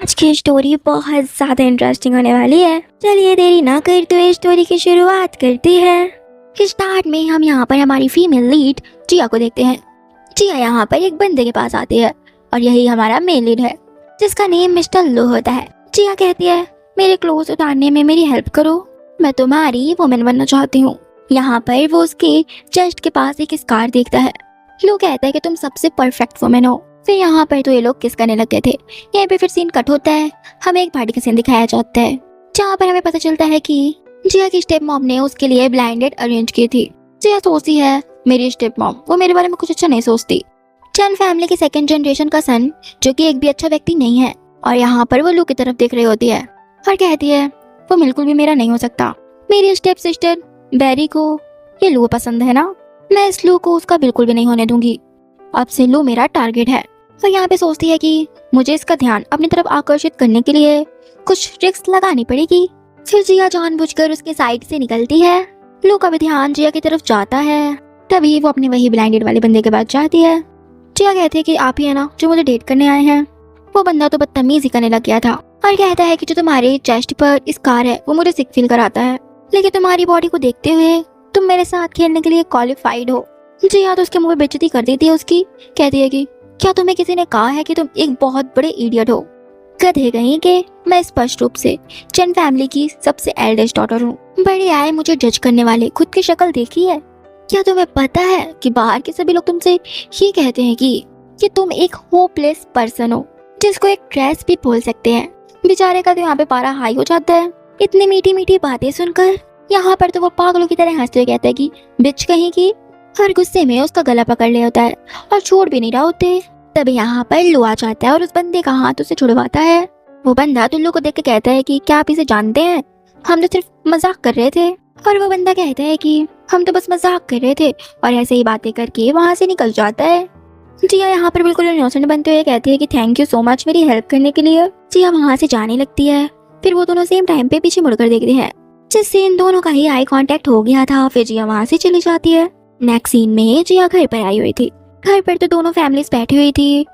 आज की स्टोरी बहुत ज़्यादा इंटरेस्टिंग होने वाली है। चलिए देरी ना करते हुए स्टोरी की शुरुआत करते हैं। स्टार्ट में हम यहाँ पर हमारी फीमेल लीड जिया को देखते हैं। जिया यहाँ पर एक बंदे के पास आती है और यही हमारा मेल लीड है जिसका नेम मिस्टर लो होता है। जिया कहती है मेरे क्लोज उतारने में मेरी हेल्प करो, मैं तुम्हारी वुमेन बनना चाहती हूँ। यहाँ पर वो उसके चेस्ट के पास एक स्कार देखता है। लो कहता है कि तुम सबसे परफेक्ट वुमेन हो। फिर यहाँ पर तो ये लोग किस करने लग गए थे। यहाँ पे फिर सीन कट होता है, हमें एक पार्टी का सीन दिखाया जाता है जहाँ पर हमें पता चलता है कि जिया की स्टेप मॉम ने उसके लिए ब्लाइंड डेट अरेंज की थी। जिया सोचती है मेरी स्टेप मॉम वो मेरे बारे में कुछ अच्छा नहीं सोचती। चैन फैमिली की सेकंड जनरेशन का सन जो कि एक भी अच्छा व्यक्ति नहीं है और यहाँ पर वो लू की तरफ देख रही होती है और कहती है वो बिल्कुल भी मेरा नहीं हो सकता। मेरी स्टेप सिस्टर बैरी को ये लू पसंद है ना, मैं इस लू को उसका बिल्कुल भी नहीं होने दूंगी। अब से लू मेरा टारगेट है। और यहाँ पे सोचती है कि मुझे इसका ध्यान अपनी तरफ आकर्षित करने के लिए कुछ रिस्क लगानी पड़ेगी। फिर जिया जानबूझकर उसके साइड से निकलती है। लू का भी ध्यान जिया की तरफ जाता है। तभी वो अपने वही ब्लाइंडेड वाले बंदे के पास जाती है। जिया कहती है कि आप ही है ना जो मुझे डेट करने आए हैं। वो बंदा तो बदतमीजी करने लग गया था और कहता है कि जो तुम्हारे चेस्ट पर स्कार है वो मुझे सिक फील कराता है, लेकिन तुम्हारी बॉडी को देखते हुए तुम मेरे साथ खेलने के लिए क्वालिफाइड हो। जिया तो उसके मुंह पे बेइज्जती कर देती है उसकी। कहती है कि क्या तुम्हें किसी ने कहा है कि तुम एक बहुत बड़े इडियट हो। गधे कहीं के मैं स्पष्ट रूप से चैन फैमिली की सबसे एल्डेस्ट डॉटर हूँ। बड़े आए मुझे जज करने वाले, खुद की शक्ल देखी है। क्या तुम्हें पता है कि बाहर के सभी लोग तुमसे ये कहते हैं कि तुम एक होपलेस पर्सन हो जिसको एक ट्रेस भी बोल सकते हैं। बेचारे का तो यहाँ पे पारा हाई हो जाता है इतनी मीठी मीठी बातें सुनकर। यहाँ पर तो वो पागलों की तरह हंसते हुए कहता है कि बिच कहीं की, और गुस्से में उसका गला पकड़ लिया होता है और छोड़ भी नहीं रहा होते। तभी यहाँ पर लू आ जाता है और उस बंदे का हाथ उसे छुड़वाता है। वो बंदा टुल्लू को देख के कहता है कि क्या आप इसे जानते हैं, हम तो सिर्फ मजाक कर रहे थे। और वो बंदा कहता है कि हम तो बस मजाक कर रहे थे और ऐसे ही बातें करके वहाँ से निकल जाता है। जिया यहाँ पर बिल्कुल इनोसेंट बनते हुए कहती है कि थैंक यू सो मच मेरी हेल्प करने के लिए। जिया वहाँ से जाने लगती है। फिर वो दोनों सेम टाइम पे पीछे मुड़कर देखते हैं जिससे इन दोनों का ही आई कांटेक्ट हो गया था। फिर जिया वहाँ से चली जाती है। नेक्स्ट सीन में जिया घर पर आई हुई थी। घर पर तो दोनों फैमिलीज बैठी हुई थी।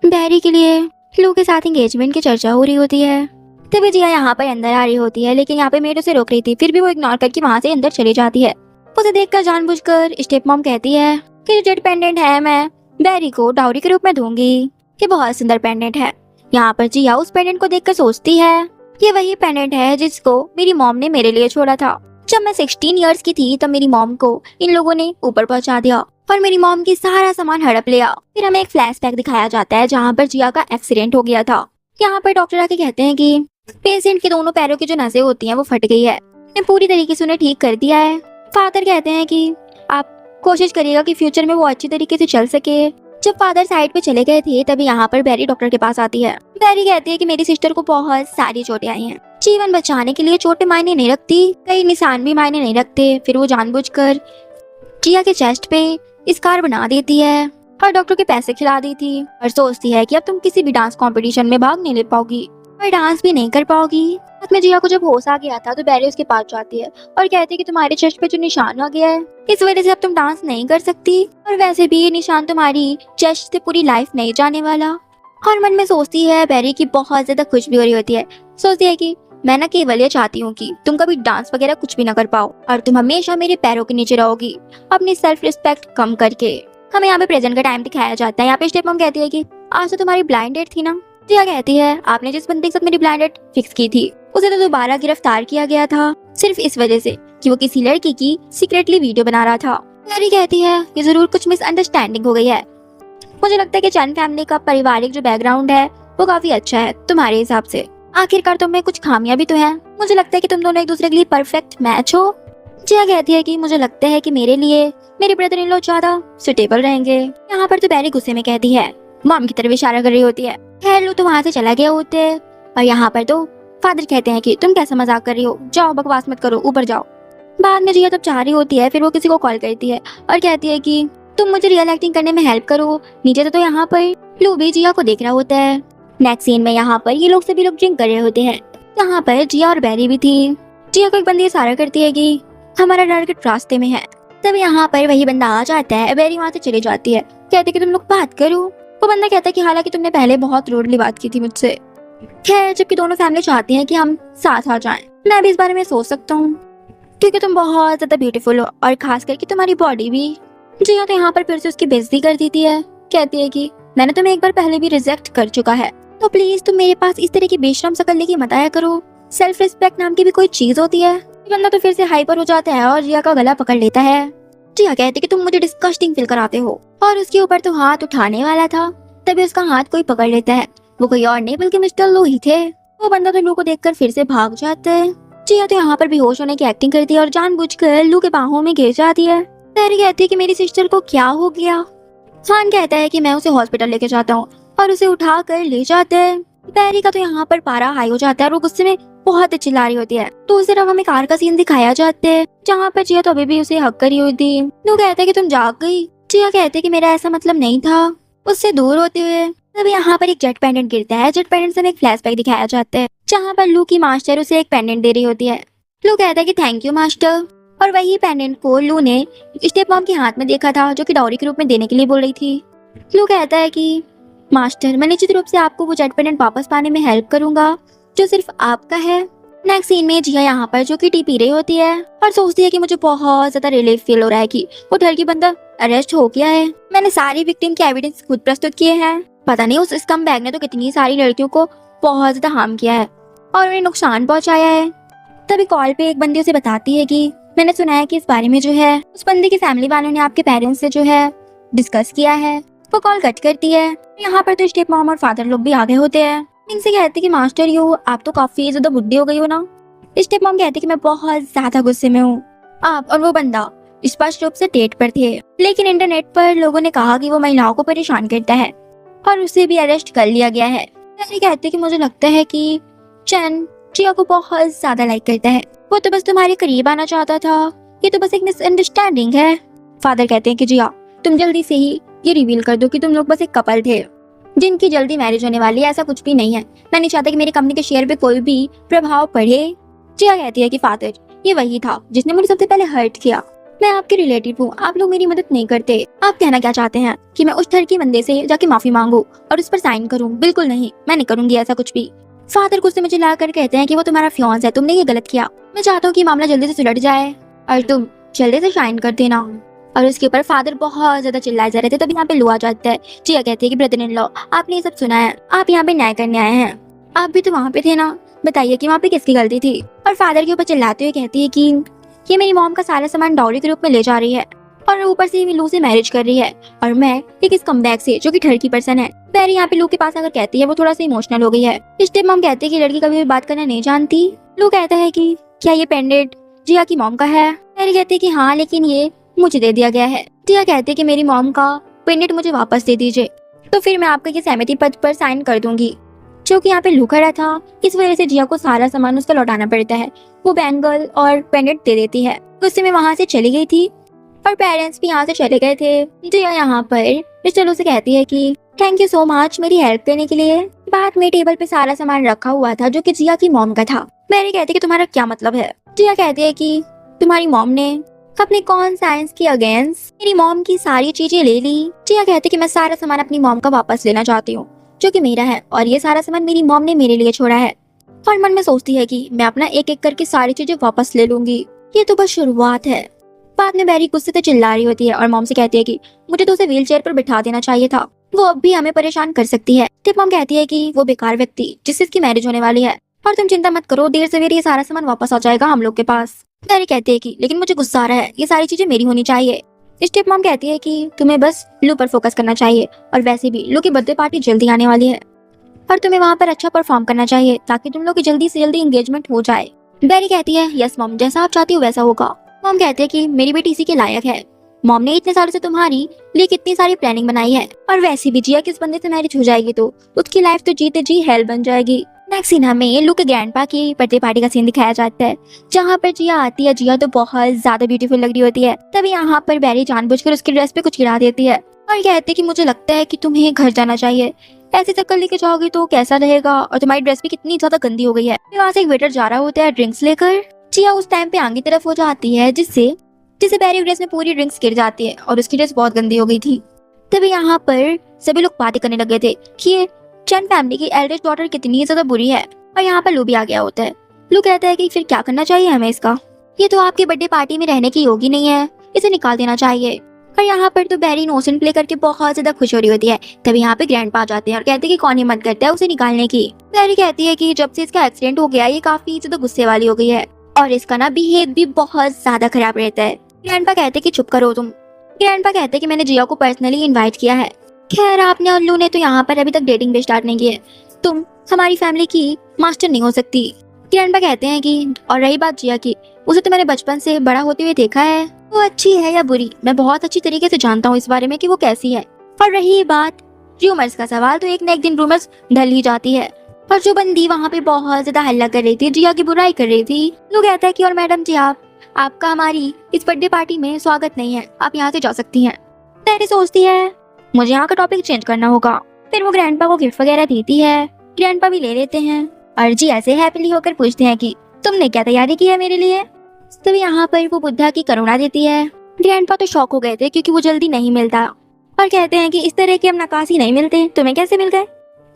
बैरी के लिए लू के साथ एंगेजमेंट की चर्चा हो रही होती है। तभी जिया यहाँ पर अंदर आ रही होती है, लेकिन यहाँ पे मेड उसे रोक रही थी। फिर भी वो इग्नोर करके वहाँ से अंदर चली जाती है। उसे देखकर जानबूझकर स्टेप मॉम कहती है कि जो पेंडेंट है मैं बैरी को डाउरी के रूप में दूंगी। ये बहुत सुंदर पेंडेंट है। यहाँ पर जिया उस पेंडेंट को देखकर सोचती है ये वही पेंडेंट है जिसको मेरी मॉम ने मेरे लिए छोड़ा था। जब मैं 16 इयर्स की थी तब मेरी मॉम को इन लोगों ने ऊपर पहुंचा दिया और मेरी मॉम की सारा सामान हड़प लिया। फिर हमें एक फ्लैशबैक दिखाया जाता है जहाँ पर जिया का एक्सीडेंट हो गया था। यहाँ पर डॉक्टर आके कहते हैं कि पेशेंट के दोनों पैरों की जो नसें होती हैं वो फट गई है, ने पूरी तरीके से उन्हें ठीक कर दिया है। फादर कहते हैं कि आप कोशिश करिएगा कि फ्यूचर में वो अच्छी तरीके से चल सके। जब फादर साइड पे चले गए थे तभी यहाँ पर बैरी डॉक्टर के पास आती है। बैरी कहती है कि मेरी सिस्टर को बहुत सारी चोटें आई हैं। जीवन बचाने के लिए चोटें मायने नहीं रखती, कई निशान भी मायने नहीं रखते। फिर वो जानबूझकर जिया के चेस्ट पे स्कार बना देती है और डॉक्टर के पैसे खिला दी थी और सोचती है कि अब तुम किसी भी डांस कंपटीशन में भाग नहीं ले पाओगी और डांस भी नहीं कर पाओगी। बाद में जिया को जब होश आ गया था तो बैरी उसके पास जाती है और कहती है कि तुम्हारे चेस्ट पे जो निशान आ गया है इस वजह से अब तुम डांस नहीं कर सकती और वैसे भी ये निशान तुम्हारी चेस्ट से पूरी लाइफ नहीं जाने वाला। और मन में सोचती है बैरी की बहुत ज्यादा खुश भी हो रही होती है। सोचती है कि मैं ना केवल ये चाहती हूँ कि तुम कभी डांस वगैरह कुछ भी ना कर पाओ और तुम हमेशा मेरे पैरों के नीचे रहोगी अपनी सेल्फ रिस्पेक्ट कम करके। हमें यहाँ पे प्रेजेंट का टाइम दिखाया जाता है। यहाँ पे स्टेप मॉम कहती है कि आज तो तुम्हारी ब्लाइंड डेट थी ना। जिया कहती है आपने जिस बंदे के साथ मेरी ब्लाइंड डेट फिक्स की थी उसे तो दोबारा गिरफ्तार किया गया था सिर्फ इस वजह से कि वो किसी लड़की की सीक्रेटली वीडियो बना रहा था। बैरी कहती है ये जरूर कुछ मिसअंडरस्टैंडिंग हो गई है। मुझे लगता है कि चैन फैमिली का पारिवारिक जो बैकग्राउंड है वो काफी अच्छा है तुम्हारे हिसाब से। आखिरकार तुम में कुछ खामियां भी तो हैं। मुझे लगता है कि तुम दोनों एक दूसरे के लिए परफेक्ट मैच हो। जिया कहती है कि मुझे लगता है कि मेरे लिए मेरे ब्रदर इन लॉ ज्यादा सुटेबल रहेंगे। यहाँ पर तो बैरी गुस्से में कहती है, मॉम की तरफ इशारा कर रही होती है। खैर लू तो वहाँ से चला गया होते और यहाँ पर तो फादर कहते हैं कि तुम कैसा मजाक कर रही हो, जाओ बकवास मत करो, ऊपर जाओ। बाद में जिया तब चाह रही होती है। फिर वो किसी को कॉल करती है और कहती है कि तुम मुझे रियल एक्टिंग करने में हेल्प करो। नीचे तो यहाँ पर लू भी जिया को देख रहा होता है। नेक्स्ट सीन में यहाँ पर ये लोग सभी लोग ड्रिंक कर रहे होते हैं। यहाँ पर जिया और बैरी भी थी। जिया को एक बंदी इशारा करती है कि हमारा टारगेट रास्ते में है। तब यहाँ पर वही बंदा आ जाता है। बैरी वहाँ से चली जाती है, कहते कि तुम लोग बात करो। वो बंदा कहता है कि हालांकि तुमने पहले बहुत रूडली बात की थी मुझसे, खैर, जबकि दोनों फैमिली चाहती हैं कि हम साथ आ जाएं, मैं भी इस बारे में सोच सकता हूँ, क्योंकि तुम बहुत ज्यादा ब्यूटीफुल हो और खास करके तुम्हारी बॉडी भी। जिया तो यहाँ पर फिर से उसकी बेइज्जती कर देती है, कहती है कि मैंने तुम्हें एक बार पहले भी रिजेक्ट कर चुका है, तो प्लीज तुम मेरे पास इस तरह की बेशरम शकल लेके मत आया करो। सेल्फ रिस्पेक्ट नाम की भी कोई चीज होती है। बंदा तो फिर से हाइपर हो जाता है और जिया का गला पकड़ लेता है। जिया कहती है कि तुम मुझे डिस्गस्टिंग फील कराते हो, और उसके ऊपर तो हाथ उठाने वाला था, तभी उसका हाथ कोई पकड़ लेता है। वो कोई और नहीं बल्कि मिस्टर लो ही थे। वो बंदा तो लू को देखकर फिर से भाग जाता है। जिया तो यहाँ पर बेहोश होने की एक्टिंग करती है और जानबूझकर लू के बाहों में गिर जाती है। पैरी कहती है कि मेरी सिस्टर को क्या हो गया। खान कहता है कि मैं उसे हॉस्पिटल लेके जाता हूँ और उसे उठा कर ले जाते हैं। पैरी का तो यहाँ पर पारा हाई हो जाता है और वो गुस्से में बहुत चिल्ला रही होती है। तो उस तरफ हमें कार का सीन दिखाया जाता है जहाँ पर जिया तो अभी भी उसे हक करी हुई थी। लू कहता है कि तुम जाग गई। जिया कहते है कि मेरा ऐसा मतलब नहीं था। उससे दूर होते हुए तब यहाँ पर एक जेट पेंडेंट गिरता है। जेट पेंडेंट से हमें एक फ्लैशबैक दिखाया जाता है जहाँ पर लू की मास्टर उसे एक पेंडेंट दे रही होती है। लू कहता है कि थैंक यू मास्टर, और वही पेंडेंट को लू ने स्टेप मॉम के हाथ में देखा था जो कि डाउरी के रूप में देने के लिए बोल रही थी। लू कहता है कि मास्टर, मैं निश्चित रूप से आपको वो जेट पेंडेंट वापस पाने में हेल्प करूंगा जो सिर्फ आपका है। नेक्स्ट सीन में जिया यहाँ पर जो कि टी पी रही होती है और सोचती है कि मुझे बहुत ज्यादा रिलीफ फील हो रहा है कि वो ठरकी बंदा अरेस्ट हो गया है। मैंने सारी विक्टिम के एविडेंस खुद प्रस्तुत किए हैं। पता नहीं उस स्कम बैग ने तो कितनी सारी लड़कियों को बहुत ज्यादा हार्म किया है और उन्हें नुकसान पहुंचाया है। तभी कॉल पे एक बंदी उसे बताती है कि मैंने सुना है कि इस बारे में जो है उस बंदे की फैमिली वालों ने आपके पेरेंट्स से जो है डिस्कस किया है। वो कॉल कट करती है। यहाँ पर तो स्टेप मॉम और फादर लोग भी आगे होते हैं। इनसे कहते कि मास्टर यू आप तो काफी ज्यादा बुढ़ी हो गई हो ना। स्टेप मॉम कहती कि मैं बहुत ज्यादा गुस्से में हूँ। आप और वो बंदा स्पष्ट रूप से डेट पर थे, लेकिन इंटरनेट पर लोगों ने कहा कि वो महिलाओं को परेशान करता है और उसे भी अरेस्ट कर लिया गया है। ऐसे कहते कि मुझे लगता है कि चैन जिया को बहुत ज्यादा लाइक करता है। वो तो बस तुम्हारे करीब आना चाहता था। ये तो बस एक मिसअंडरस्टैंडिंग है। फादर कहते हैं कि जिया तुम जल्दी से ही ये रिवील कर दो कि तुम लोग बस एक कपल थे जिनकी जल्दी मैरिज होने वाली है। ऐसा कुछ भी नहीं है। मैं नहीं चाहता कि मेरी कंपनी के शेयर पे कोई भी प्रभाव पड़े। जिया कहती है कि फादर ये वही था जिसने मुझे सबसे पहले हर्ट किया। मैं आपके रिलेटिव हूँ, आप लोग मेरी मदद नहीं करते। आप कहना क्या चाहते हैं कि मैं उस ठरकी बंदे से जाके माफी मांगू और उस पर साइन करूँ? बिल्कुल नहीं, मैं नहीं करूंगी ऐसा कुछ भी। फादर गुस्से में चिल्लाकर कहते हैं कि वो तुम्हारा फियांस है, तुमने ये गलत किया। मैं चाहता हूँ कि मामला जल्दी से सुलझ जाए और तुम जल्दी से साइन कर देना। और उसके ऊपर फादर बहुत ज्यादा चिल्लाए जा रहे थे। तभी यहाँ पे लू आ जाता है। जिया कहती है कि ब्रदर इन लॉ आपने ये सब सुना है, आप यहाँ पे न्याय करने आए हैं। आप भी तो वहाँ पे थे ना, बताइए कि वहाँ पे किसकी गलती थी? और फादर के ऊपर चिल्लाते हुए कहती है कि ये मेरी मॉम का सारा सामान डाउरी के रूप में ले जा रही है और ऊपर से लू से मैरिज कर रही है और मैं एक इस कमबैक से जो कि ठरकी पर्सन है। पैरी यहाँ पे लू के पास अगर कहती है वो थोड़ा सा इमोशनल हो गई है। स्टेप मॉम कहती है कि लड़की कभी भी बात करना नहीं जानती। लू कहता है कि क्या ये पेंडेंट जिया की मॉम का है? पैरी कहती है कि हाँ, लेकिन ये मुझे दे दिया गया है। जिया कहती है कि मेरी मॉम का पेंडेंट मुझे वापस दे दीजिए, तो फिर मैं आपका ये सहमति पत्र पर साइन कर दूंगी। जो कि यहाँ पे लू खड़ा था, इस वजह से जिया को सारा सामान उसका लौटाना पड़ता है। वो बैंगल और पेंडेंट दे देती है। गुस्से में वहाँ से चली गई थी और पेरेंट्स भी यहाँ से चले गए थे। जिया यहाँ पर मिस्टर लू से कहती है कि थैंक यू सो मच मेरी हेल्प करने के लिए। बाद में टेबल पे सारा सामान रखा हुआ था जो कि जिया की मॉम का था। मैरी कहती है कि तुम्हारा क्या मतलब है? जिया कहती है कि तुम्हारी मॉम ने अपने कौन साइंस के अगेंस्ट मेरी मॉम की सारी चीजें ले ली। जिया कहती है कि मैं सारा सामान अपनी मॉम का वापस लेना चाहती हूँ जो कि मेरा है, और ये सारा सामान मेरी मॉम ने मेरे लिए छोड़ा है। और मन में सोचती है कि मैं अपना एक एक करके सारी चीजें वापस ले लूंगी। ये तो बस शुरुआत है। बाद में बैरी गुस्से से चिल्ला रही होती है और मॉम से कहती है कि मुझे तो उसे व्हील चेयर पर बिठा देना चाहिए था, वो अब भी हमें परेशान कर सकती है। टिप मॉम कहती है कि वो बेकार व्यक्ति जिससे इसकी मैरिज होने वाली है, और तुम चिंता मत करो, देर सवेरे ये सारा सामान वापस आ जाएगा हम लोग के पास। बैरी कहती है कि लेकिन मुझे गुस्सा आ रहा है, ये सारी चीजें मेरी होनी चाहिए। स्टेप मॉम कहती है कि तुम्हें बस लू पर फोकस करना चाहिए, और वैसे भी लू की बर्थडे पार्टी जल्दी आने वाली है और तुम्हें वहाँ पर अच्छा परफॉर्म करना चाहिए ताकि तुम लोग की जल्दी से जल्दी एंगेजमेंट हो जाए। बैरी कहती है यस मॉम, जैसा आप चाहती हो वैसा होगा। मॉम कहती है कि मेरी बेटी इसी के लायक है। मॉम ने इतने सालों से तुम्हारी लिए कितनी सारी प्लानिंग बनाई है, और वैसे भी जिया किस बंदे से मैरिज हो जाएगी तो उसकी लाइफ तो जीते जी हेल बन जाएगी। नेक्स्ट सीन हमें लू के ग्रैंडपा की बर्थडे पार्टी का सीन दिखाया जाता है जहाँ पर जिया आती है। जिया तो बहुत ज्यादा ब्यूटीफुल लग रही होती है। तभी यहाँ पर बैरी जानबूझकर उसकी ड्रेस पे कुछ गिरा देती है और कहती है कि मुझे लगता है कि तुम्हें घर जाना चाहिए, ऐसे चक्कर लेके जाओगे तो कैसा रहेगा, और तुम्हारी ड्रेस भी कितनी ज्यादा गंदी हो गई है। वहाँ से एक वेटर जा रहा होता है ड्रिंक्स लेकर। जिया उस टाइम पे आगे तरफ हो जाती है जिससे बैरी ड्रेस में पूरी ड्रिंक्स गिर जाती है और उसकी ड्रेस बहुत गंदी हो गई थी। तभी यहाँ पर सभी लोग बातें करने लगे थे कि ये चैन फैमिली की एल्डेस्ट डॉटर कितनी ज्यादा बुरी है। और यहाँ पर लू भी आ गया होता है। लू कहता है कि फिर क्या करना चाहिए हमें इसका, ये तो आपकी बर्थडे पार्टी में रहने की योग्य नहीं है, इसे निकाल देना चाहिए। और यहाँ पर तो बैरी इनोसेंट प्ले करके बहुत ज्यादा खुश हो रही होती है। तभी यहाँ पे ग्रैंडपा आ जाते हैं और कहते हैं कि कौन हिम्मत करता है उसे निकालने की। बैरी कहती है कि जब से इसका एक्सीडेंट हो गया ये काफी ज्यादा गुस्से वाली हो गई है और इसका ना बिहेव भी बहुत ज्यादा खराब रहता है। ग्रैंडपा कहते हैं कि चुप करो तुम। ग्रैंडपा कहते हैं कि मैंने जिया को पर्सनली इन्वाइट किया है। खैर आपने और लू ने तो यहाँ पर अभी तक डेटिंग भी स्टार्ट नहीं की है, तुम हमारी फैमिली की मास्टर नहीं हो सकती। ग्रैंडपा कहते हैं कि और रही बात जिया की, उसे तो मैंने बचपन से बड़ा होते हुए देखा है, वो अच्छी है या बुरी मैं बहुत अच्छी तरीके से जानता हूँ इस बारे में कि वो कैसी है। और रही बात रूमर्स का सवाल, तो एक न एक दिन रूमर्स ढल ही जाती है। और जो बंदी वहाँ पे बहुत ज्यादा हल्ला कर रही थी, जिया की बुराई कर रही थी, वो कहता है कि और मैडम जी आपका हमारी इस बर्थडे पार्टी में स्वागत नहीं है, आप यहाँ से जा सकती हैं। तेरी सोचती है मुझे यहाँ का टॉपिक चेंज करना होगा। फिर वो ग्रैंडपा को गिफ्ट वगैरह देती है, ग्रैंडपा भी ले लेते हैं और जी ऐसे हैप्पीली होकर पूछते हैं कि तुमने क्या तैयारी की है मेरे लिए। तभी यहाँ पर वो बुद्धा की करुणा देती है। ग्रैंडपा तो शॉक हो गए थे क्योंकि वो जल्दी नहीं मिलता और कहते हैं कि इस तरह के हम नक्काशी नहीं मिलते, तुम्हें कैसे मिल गए।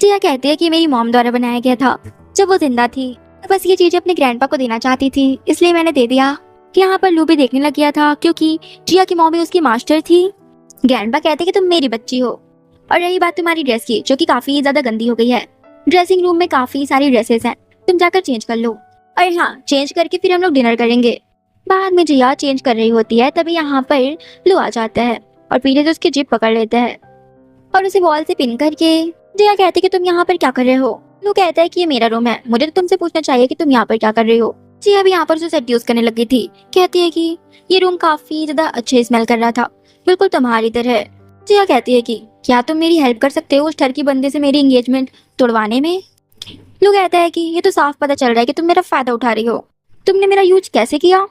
जिया कहती है कि मेरी मॉम द्वारा बनाया गया था जब वो जिंदा थी, तो बस ये चीजें अपने ग्रैंडपा को देना चाहती थी इसलिए मैंने दे दिया। यहाँ पर लू भी देखने लग गया था क्योंकि जिया की मॉम भी उसकी मास्टर थी। ग्रैंडपा कहते कि तुम मेरी बच्ची हो। और रही बात तुम्हारी ड्रेस की जो कि काफी ज्यादा गंदी हो गई है, ड्रेसिंग रूम में काफी सारी ड्रेसेस हैं, तुम जाकर चेंज कर लो। और हाँ चेंज करके फिर हम लोग डिनर करेंगे। बाद में जिया चेंज कर रही होती है, तभी यहाँ पर लू आ जाता है और पीछे से उसकी जिप पकड़ लेता है और उसे वॉल से पिन करके जिया कहती है कि तुम यहाँ पर क्या कर रहे हो। लू कहता है कि ये मेरा रूम है, मुझे तो तुमसे पूछना चाहिए कि तुम यहाँ पर क्या कर रही हो। जिया भी यहाँ पर उसे सेड्यूस करने लगी थी, कहती है कि ये रूम काफी ज्यादा अच्छे स्मेल कर रहा था, बिल्कुल तुम्हारी तरह। जिया कहती है कि क्या तुम मेरी हेल्प कर सकते हो उस ठरकी बंदे से मेरी एंगेजमेंट तोड़वाने में। लू कहता है कि ये तो साफ पता चल रहा है कि तुम मेरा फायदा उठा रही हो, तुमने मेरा यूज कैसे किया।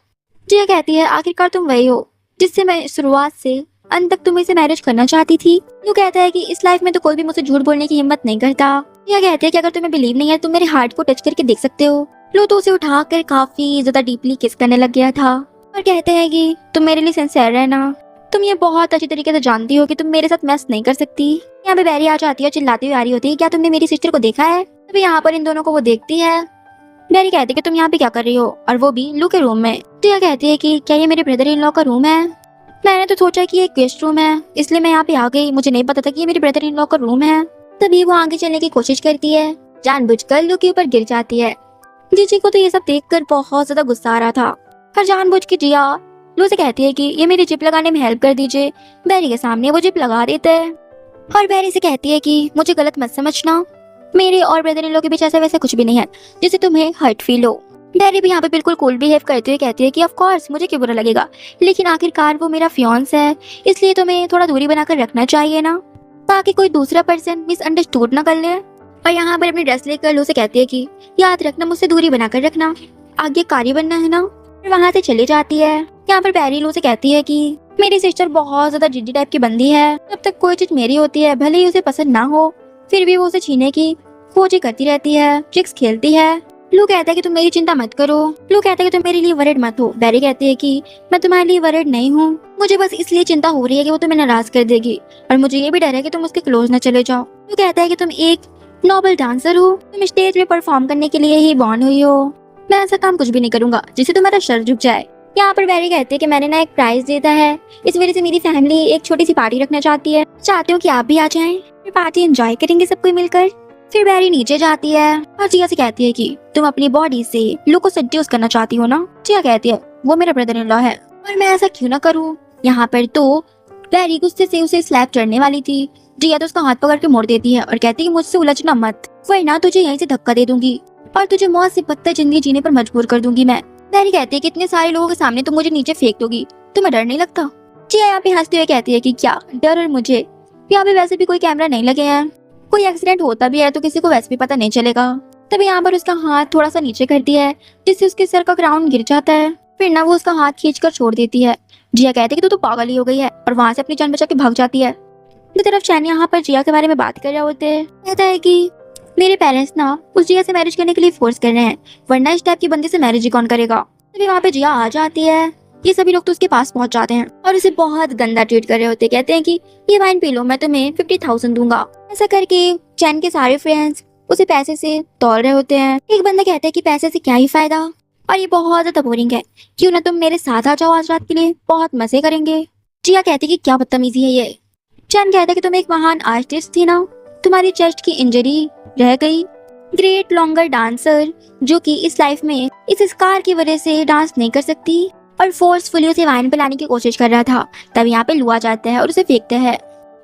जिया कहती है आखिरकार तुम वही हो जिससे मैं शुरुआत से अंत तक तुम्हें से मैरिज करना चाहती थी। लू कहता है कि इस लाइफ में तो कोई भी मुझसे झूठ बोलने की हिम्मत नहीं करता। जिया कहती है कि अगर तुम्हें बिलीव नहीं है तुम मेरे हार्ट को टच करके देख सकते हो। लू तो उसे उठाकर काफी ज्यादा डीपली किस करने लग गया था और कहते हैं कि तुम मेरे लिए सिंसियर रहना, तुम ये बहुत अच्छी तरीके से जानती हो कि तुम मेरे साथ मैस नहीं कर सकती। यहाँ पे बैरी आ जाती है, चिल्लाती हुई आ रही होती है क्या तुमने मेरी सिस्टर को देखा है। तभी यहाँ पर इन दोनों को वो देखती है। बैरी कहती है कि तुम यहाँ पे क्या कर रही हो, और वो भी लू के रूम में। जिया कहती है कि क्या ये मेरे ब्रदर इन लॉ का रूम है, मैंने तो सोचा कि ये गेस्ट रूम है इसलिए मैं यहाँ पे आ गई, मुझे नहीं पता था कि ये मेरे ब्रदर इन लॉ का रूम है। तभी वो आगे चलने की कोशिश करती है, जानबूझकर लू के ऊपर गिर जाती है। जीजी को तो ये सब देखकर बहुत ज्यादा गुस्सा आ रहा था और जानबूझ के जिया लू से कहती है कि ये मेरी जिप लगाने में हेल्प कर दीजिए। बैरी के सामने वो जिप लगा देते हैं और बैरी से कहती है कि मुझे गलत मत समझना, मेरे और ब्रदर इन लॉ के बीच ऐसा वैसा कुछ भी नहीं है जिससे तुम्हें हर्ट फील हो। बैरी भी यहाँ पे बिल्कुल कूल बिहेव करते हुए कहती है कि ऑफ कोर्स मुझे क्यों बुरा लगेगा, लेकिन आखिरकार वो मेरा फियांस है इसलिए तुम्हें थोड़ा दूरी बनाकर रखना चाहिए ना, ताकि कोई दूसरा पर्सन मिसअंडरस्टूड ना कर ले। और यहाँ पर अपनी ड्रेस लेकर लू से कहती है कि याद रखना मुझसे दूरी बनाकर रखना, आज्ञाकारी बनना है ना। और वहाँ से चली जाती है। यहाँ पर बैरी लू से कहती है कि मेरी सिस्टर बहुत ज्यादा जिद्दी टाइप की बंदी है, जब तक कोई चीज मेरी होती है भले ही उसे पसंद ना हो फिर भी वो उसे छीनने की कोशिश करती रहती है, ट्रिक्स खेलती है। लू कहता है कि तुम मेरी चिंता मत करो। लू कहता है कि तुम मेरे लिए वरिड मत हो। बैरी कहती है कि मैं तुम्हारे लिए वरिड नहीं हूँ, मुझे बस इसलिए चिंता हो रही है कि वो तुम्हें नाराज कर देगी और मुझे ये भी डर है कि तुम उसके क्लोज न चले जाओ। लू कहता है कि तुम एक नोबल डांसर हो, तुम स्टेज में परफॉर्म करने के लिए ही बॉर्न हुई हो, मैं ऐसा काम कुछ भी नहीं करूंगा जिससे तुम्हारा सर झुक जाए। यहाँ पर बैरी कहती है कि मैंने ना एक प्राइज देता है, इस वजह से मेरी फैमिली एक छोटी सी पार्टी रखना चाहती है, चाहती हूँ कि आप भी आ जाएं, फिर पार्टी एंजॉय करेंगे सब कोई मिलकर। फिर बैरी नीचे जाती है और जिया से कहती है कि तुम अपनी बॉडी से लू को सेड्यूस करना चाहती हो ना। जिया कहती है वो मेरा ब्रदर इन लॉ है और मैं ऐसा क्यों ना करूँ। यहाँ पर तो बैरी गुस्से से उसे स्लैप चढ़ने वाली थी, जिया तो उसका हाथ पकड़ के मोड़ देती है और कहती है कि मुझसे उलझना मत वरना तुझे यहीं से धक्का दे दूंगी और तुझे मौत से बदतर जिंदगी जीने पर मजबूर कर दूंगी मैं। बैरी कहती है कि इतने सारे लोगों के सामने तुम मुझे नीचे फेंक दोगी, तुम्हें डर नहीं लगता। जिया यहाँ पे हंसते हुए कहती है कि क्या डर, और मुझे यहाँ पे वैसे भी कोई कैमरा नहीं लगे हैं, कोई एक्सीडेंट होता भी है तो किसी को वैसे भी पता नहीं चलेगा। तभी यहाँ पर उसका हाथ थोड़ा सा नीचे करती है जिससे उसके सर का क्राउन गिर जाता है, फिर ना वो उसका हाथ खींचकर छोड़ देती है। जिया कहती है कि तू तो पागल ही हो गई है और वहाँ से अपनी जान बचा के भाग जाती है। दूसरी तरफ चैन यहाँ पर जिया के बारे में बात कर रहे होते हैं, कहता है कि मेरे पेरेंट्स ना उस जिया से मैरिज करने के लिए फोर्स कर रहे हैं, वरना इस टाइप की बंदी से मैरिज ही कौन करेगा। तभी वहाँ पे जिया आ जाती है ये सभी लोग तो उसके पास पहुंच जाते हैं और उसे बहुत गंदा ट्रीट कर रहे होते। कहते हैं कि ये वाइन पी लो, मैं तुम्हें 50,000 दूंगा। ऐसा करके चैन के सारे फ्रेंड्स उसे पैसे से तौल रहे होते हैं। एक बंदा कहता है कि पैसे से क्या ही फायदा, और ये बहुत ज्यादा बोरिंग है, क्यों ना तुम मेरे साथ आ जाओ आज रात के लिए, बहुत मजे करेंगे। जिया कहती है कि क्या बदतमीजी है ये। चैन कहता है कि तुम एक महान आर्टिस्ट थी ना, तुम्हारी चेस्ट की इंजरी रह गई। ग्रेट लॉन्गर डांसर जो कि इस लाइफ में इस स्कार की वजह से डांस नहीं कर सकती, और फोर्सफुली उसे वाइन पिलाने की कोशिश कर रहा था। तब यहाँ पे लू आ जाता है और उसे फेंकता है।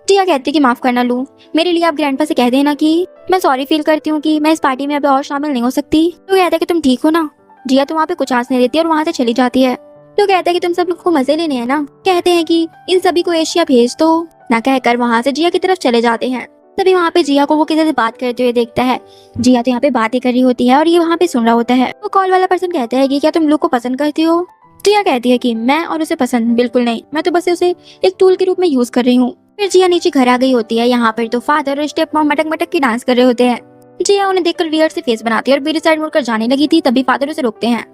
जिया कहती है कि माफ करना लू, मेरे लिए आप ग्रैंडपा से कह देना कि मैं सॉरी फील करती हूँ कि मैं इस पार्टी में अब और शामिल नहीं हो सकती। तो कहता है कि तुम ठीक हो ना। जिया तो वहाँ पे कुछ आंस नहीं देती और वहाँ से चली जाती है। तो कहता है कि तुम सब लोग को मजे लेने हैं ना। कहते हैं कि इन सभी को एशिया भेज दो ना, कहकर वहाँ से जिया की तरफ चले जाते हैं। तभी वहाँ पे जिया को वो किसी से बात करते हुए देखता है। जिया तो यहाँ पे बातें कर रही होती है और ये वहाँ पे सुन रहा होता है। वो कॉल वाला पर्सन कहता है कि क्या तुम लोग को पसंद करती हो। जिया कहती है कि मैं और उसे पसंद बिल्कुल नहीं, मैं तो बस उसे एक टूल के रूप में यूज कर रही हूँ। फिर जिया नीचे घर आ गई होती है। यहाँ पर तो फादर और स्टेप मॉम मटक मटक के डांस कर रहे होते हैं। जिया उन्हें देखकर वियर्ड से फेस बनाती है और मेरी साइड मुड़कर जाने लगी थी। तभी फादर उसे रोकते हैं।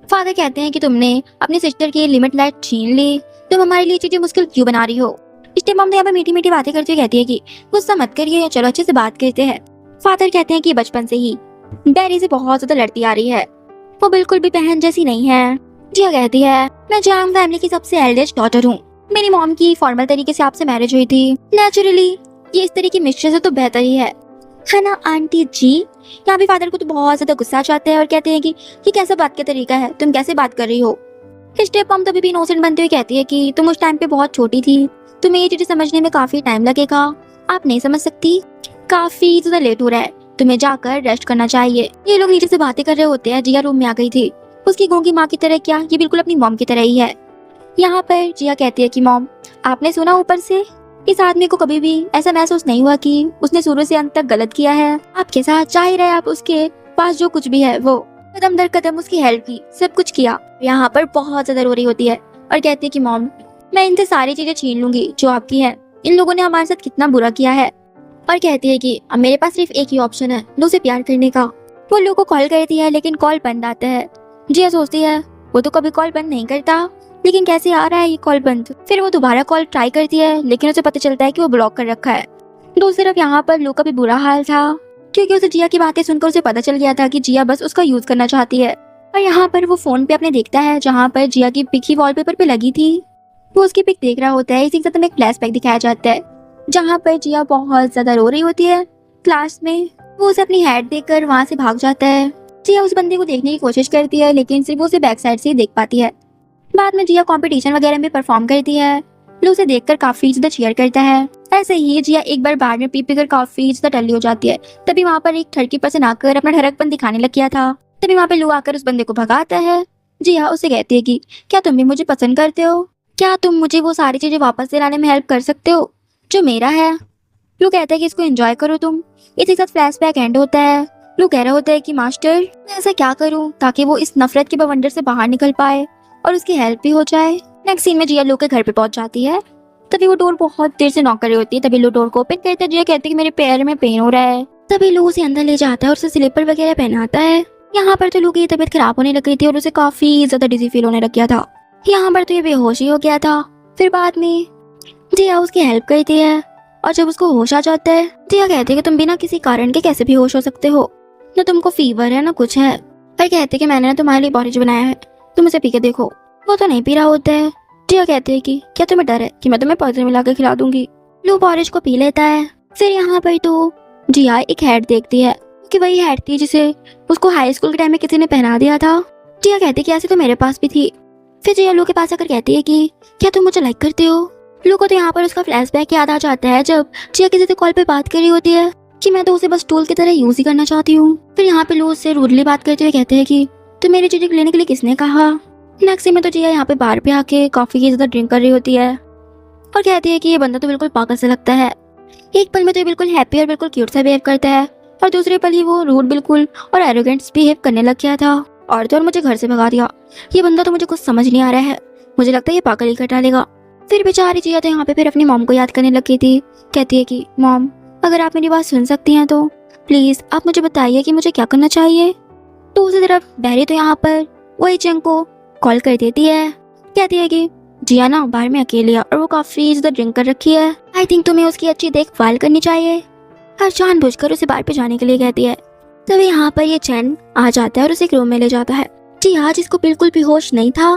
फादर कहते हैं कि तुमने अपनी सिस्टर की लिमिट लाइट छीन ली, तुम हमारे लिए चीजें मुश्किल क्यों बना रही हो। स्टेप मॉम तो यहाँ पे मीठी मीठी बातें करती हुई कहती है कि गुस्सा मत करिए, चलो अच्छे से बात करते हैं। फादर कहते हैं कि बचपन से ही बैरी से बहुत ज्यादा लड़ती आ रही है, वो बिल्कुल भी बहन जैसी नहीं है। जिया कहती है मैं जांग फैमिली की सबसे एल्डेस्ट डॉटर हूँ, मेरी मॉम की फॉर्मल तरीके से आपसे मैरिज हुई थी। नेचुरली ये इस तरह की मिस्ट्रेस है तो बेहतर ही है ना आंटी जी। यहाँ भी फादर को तो बहुत ज्यादा गुस्सा आ जाता है और कहते हैं कि ये कैसा बात का तरीका है, तुम कैसे बात कर रही हो। स्टेप मॉम तभी भी इनोसेंट बनते हुए कहती है कि तुम उस टाइम पे बहुत छोटी थी, तुम्हें ये चीजें समझने में काफी टाइम लगेगा, आप नहीं समझ सकती, काफी ज्यादा लेट हो रहा है, तुम्हें जाकर रेस्ट करना चाहिए। ये लोग नीचे से बातें कर रहे होते हैं। जिया रूम में आ गई थी। उसकी गूंगी माँ की तरह क्या, ये बिल्कुल अपनी मॉम की तरह ही है। यहाँ पर जिया कहती है कि मॉम आपने सुना ऊपर से, इस आदमी को कभी भी ऐसा महसूस नहीं हुआ कि उसने शुरू से अंत तक गलत किया है आपके साथ, चाहे रहे आप उसके पास जो कुछ भी है वो, कदम दर कदम उसकी हेल्प की, सब कुछ किया। यहाँ पर बहुत ज्यादा रो रही होती है और कहती है कि मॉम मैं इनसे सारी चीजें छीन लूंगी जो आपकी है, इन लोगों ने हमारे साथ कितना बुरा किया है। और कहती है कि अब मेरे पास सिर्फ एक ही ऑप्शन है लो से प्यार करने का। वो लोग को कॉल करती है लेकिन कॉल बंद आता है। जिया सोचती है वो तो कभी कॉल बंद नहीं करता, लेकिन कैसे आ रहा है ये कॉल बंद। फिर वो दोबारा कॉल ट्राई करती है लेकिन उसे पता चलता है कि वो ब्लॉक कर रखा है। दूसरी तरफ यहाँ पर लू का भी बुरा हाल था, क्योंकि उसे जिया की बातें सुनकर उसे पता चल गया था कि जिया बस उसका यूज करना चाहती है। और यहाँ पर वो फोन पे अपने देखता है जहाँ पर जिया की पिक ही वॉलपेपर पे लगी थी। वो उसकी पिक देख रहा होता है। इसी के साथ हमें एक फ्लैशबैक दिखाया जाता है जहाँ पर जिया बहुत ज्यादा रो रही होती है क्लास में। वो उसे अपनी हैट देखकर वहाँ से भाग जाता है। जिया उस बंदे को देखने की कोशिश करती है लेकिन सिर्फ उसे बैक साइड से ही देख पाती है। बाद में जिया कंपटीशन वगैरह में परफॉर्म करती है। लू उसे देखकर काफी ज्यादा चीयर करता है। ऐसे ही जिया एक बार बार में पी कर काफी ज्यादा टल्ली हो जाती है। तभी वहाँ पर एक ठरकी पर्सन आकर अपना ठरकपन दिखाने लग गया था। तभी वहाँ पे लू आकर उस बंदे को भगाता है। जिया उसे कहती है कि क्या तुम भी मुझे पसंद करते हो, क्या तुम मुझे वो सारी चीजें वापस दिलाने में हेल्प कर सकते हो जो मेरा है। लू कहता है कि इसको एंजॉय करो तुम। इसी के साथ फ्लैशबैक एंड होता है। लू कह रहा होता है कि मास्टर मैं ऐसा क्या करूं ताकि वो इस नफरत के बवंडर से बाहर निकल पाए और उसकी हेल्प भी हो जाए। नेक्स्ट सीन में जिया लू के घर पे पहुंच जाती है। तभी वो डोर बहुत देर से नॉक कर रही होती है। तभी लू डोर को ओपन करता है। जिया कहती है कि मेरे पैर में पेन हो रहा है। तभी लू उसे अंदर ले जाता है और उसे स्लीपर वगैरह पहनाता है। यहाँ पर तो लू की तबीयत खराब होने लग गई थी और उसे काफी ज्यादा डिजी फील होने लग गया था। यहाँ पर तो ये बेहोश ही हो गया था। फिर बाद में जिया उसकी हेल्प करती है और जब उसको होश आ जाता है जिया कहती है कि तुम बिना किसी कारण के कैसे भी होश हो सकते हो, न तुमको फीवर है न कुछ है। और कहती है कि मैंने ना तुम्हारे लिए पॉरेज बनाया है, तुम उसे पी के देखो। वो तो नहीं पी रहा होता है। जिया कहती है कि क्या तुम्हें डर है कि मैं तुम्हें पॉरेज मिला के खिला दूंगी। लू पॉरेज को पी लेता है। फिर यहाँ पर तो जिया एक हैट देखती है कि वही हैट थी जिसे उसको हाई स्कूल के टाइम में किसी ने पहना दिया था। जिया कहती है कि ऐसे तो मेरे पास भी थी। फिर जिया लू के पास आकर कहती है कि क्या तुम मुझे लाइक करते हो। लू को तो यहाँ पर उसका फ्लैशबैक याद आ जाता है जब जिया किसी से कॉल पे बात कर रही होती है कि मैं तो उसे बस टूल की तरह यूज ही करना चाहती हूँ। फिर यहाँ पे लू उससे रूडली बात करते हुए कहते हैं कि तो मेरी चीजें लेने के लिए किसने कहा। नेक्स्ट में तो जिया यहाँ पे बार पे आके काफी ज्यादा ड्रिंक कर रही होती है और कहती है कि ये बंदा तो बिल्कुल पागल से लगता है। एक पल में तो ये बिल्कुल हैप्पी और बिल्कुल क्यूट सा बिहेव करता है और दूसरे पल ही वो रूड बिल्कुल और एरोगेंट बिहेव करने लग गया था और तो और मुझे घर से भगा दिया। ये बंदा तो मुझे कुछ समझ नहीं आ रहा है, मुझे लगता है ये पागल ही कर डालेगा। फिर बेचारी जिया तो यहाँ पे फिर अपनी मॉम को याद करने लग गई थी। कहती है कि मॉम अगर आप मेरी बात सुन सकती हैं तो प्लीज आप मुझे बताइए कि मुझे क्या करना चाहिए। तो उसी तरफ बैरी तो यहाँ पर वही चंग को कॉल कर देती है कहती है कि जिया ना बाहर में अकेली है और वो काफी ज्यादा ड्रिंक कर रखी है। आई थिंक तुम्हें उसकी अच्छी देखभाल करनी चाहिए। और जानबूझकर उसे बाहर पे जाने के लिए कहती है। तभी यहाँ पर ये चैन आ जाता है और उसे एक रूम में ले जाता है। जिया जिसको बिल्कुल भी होश नहीं था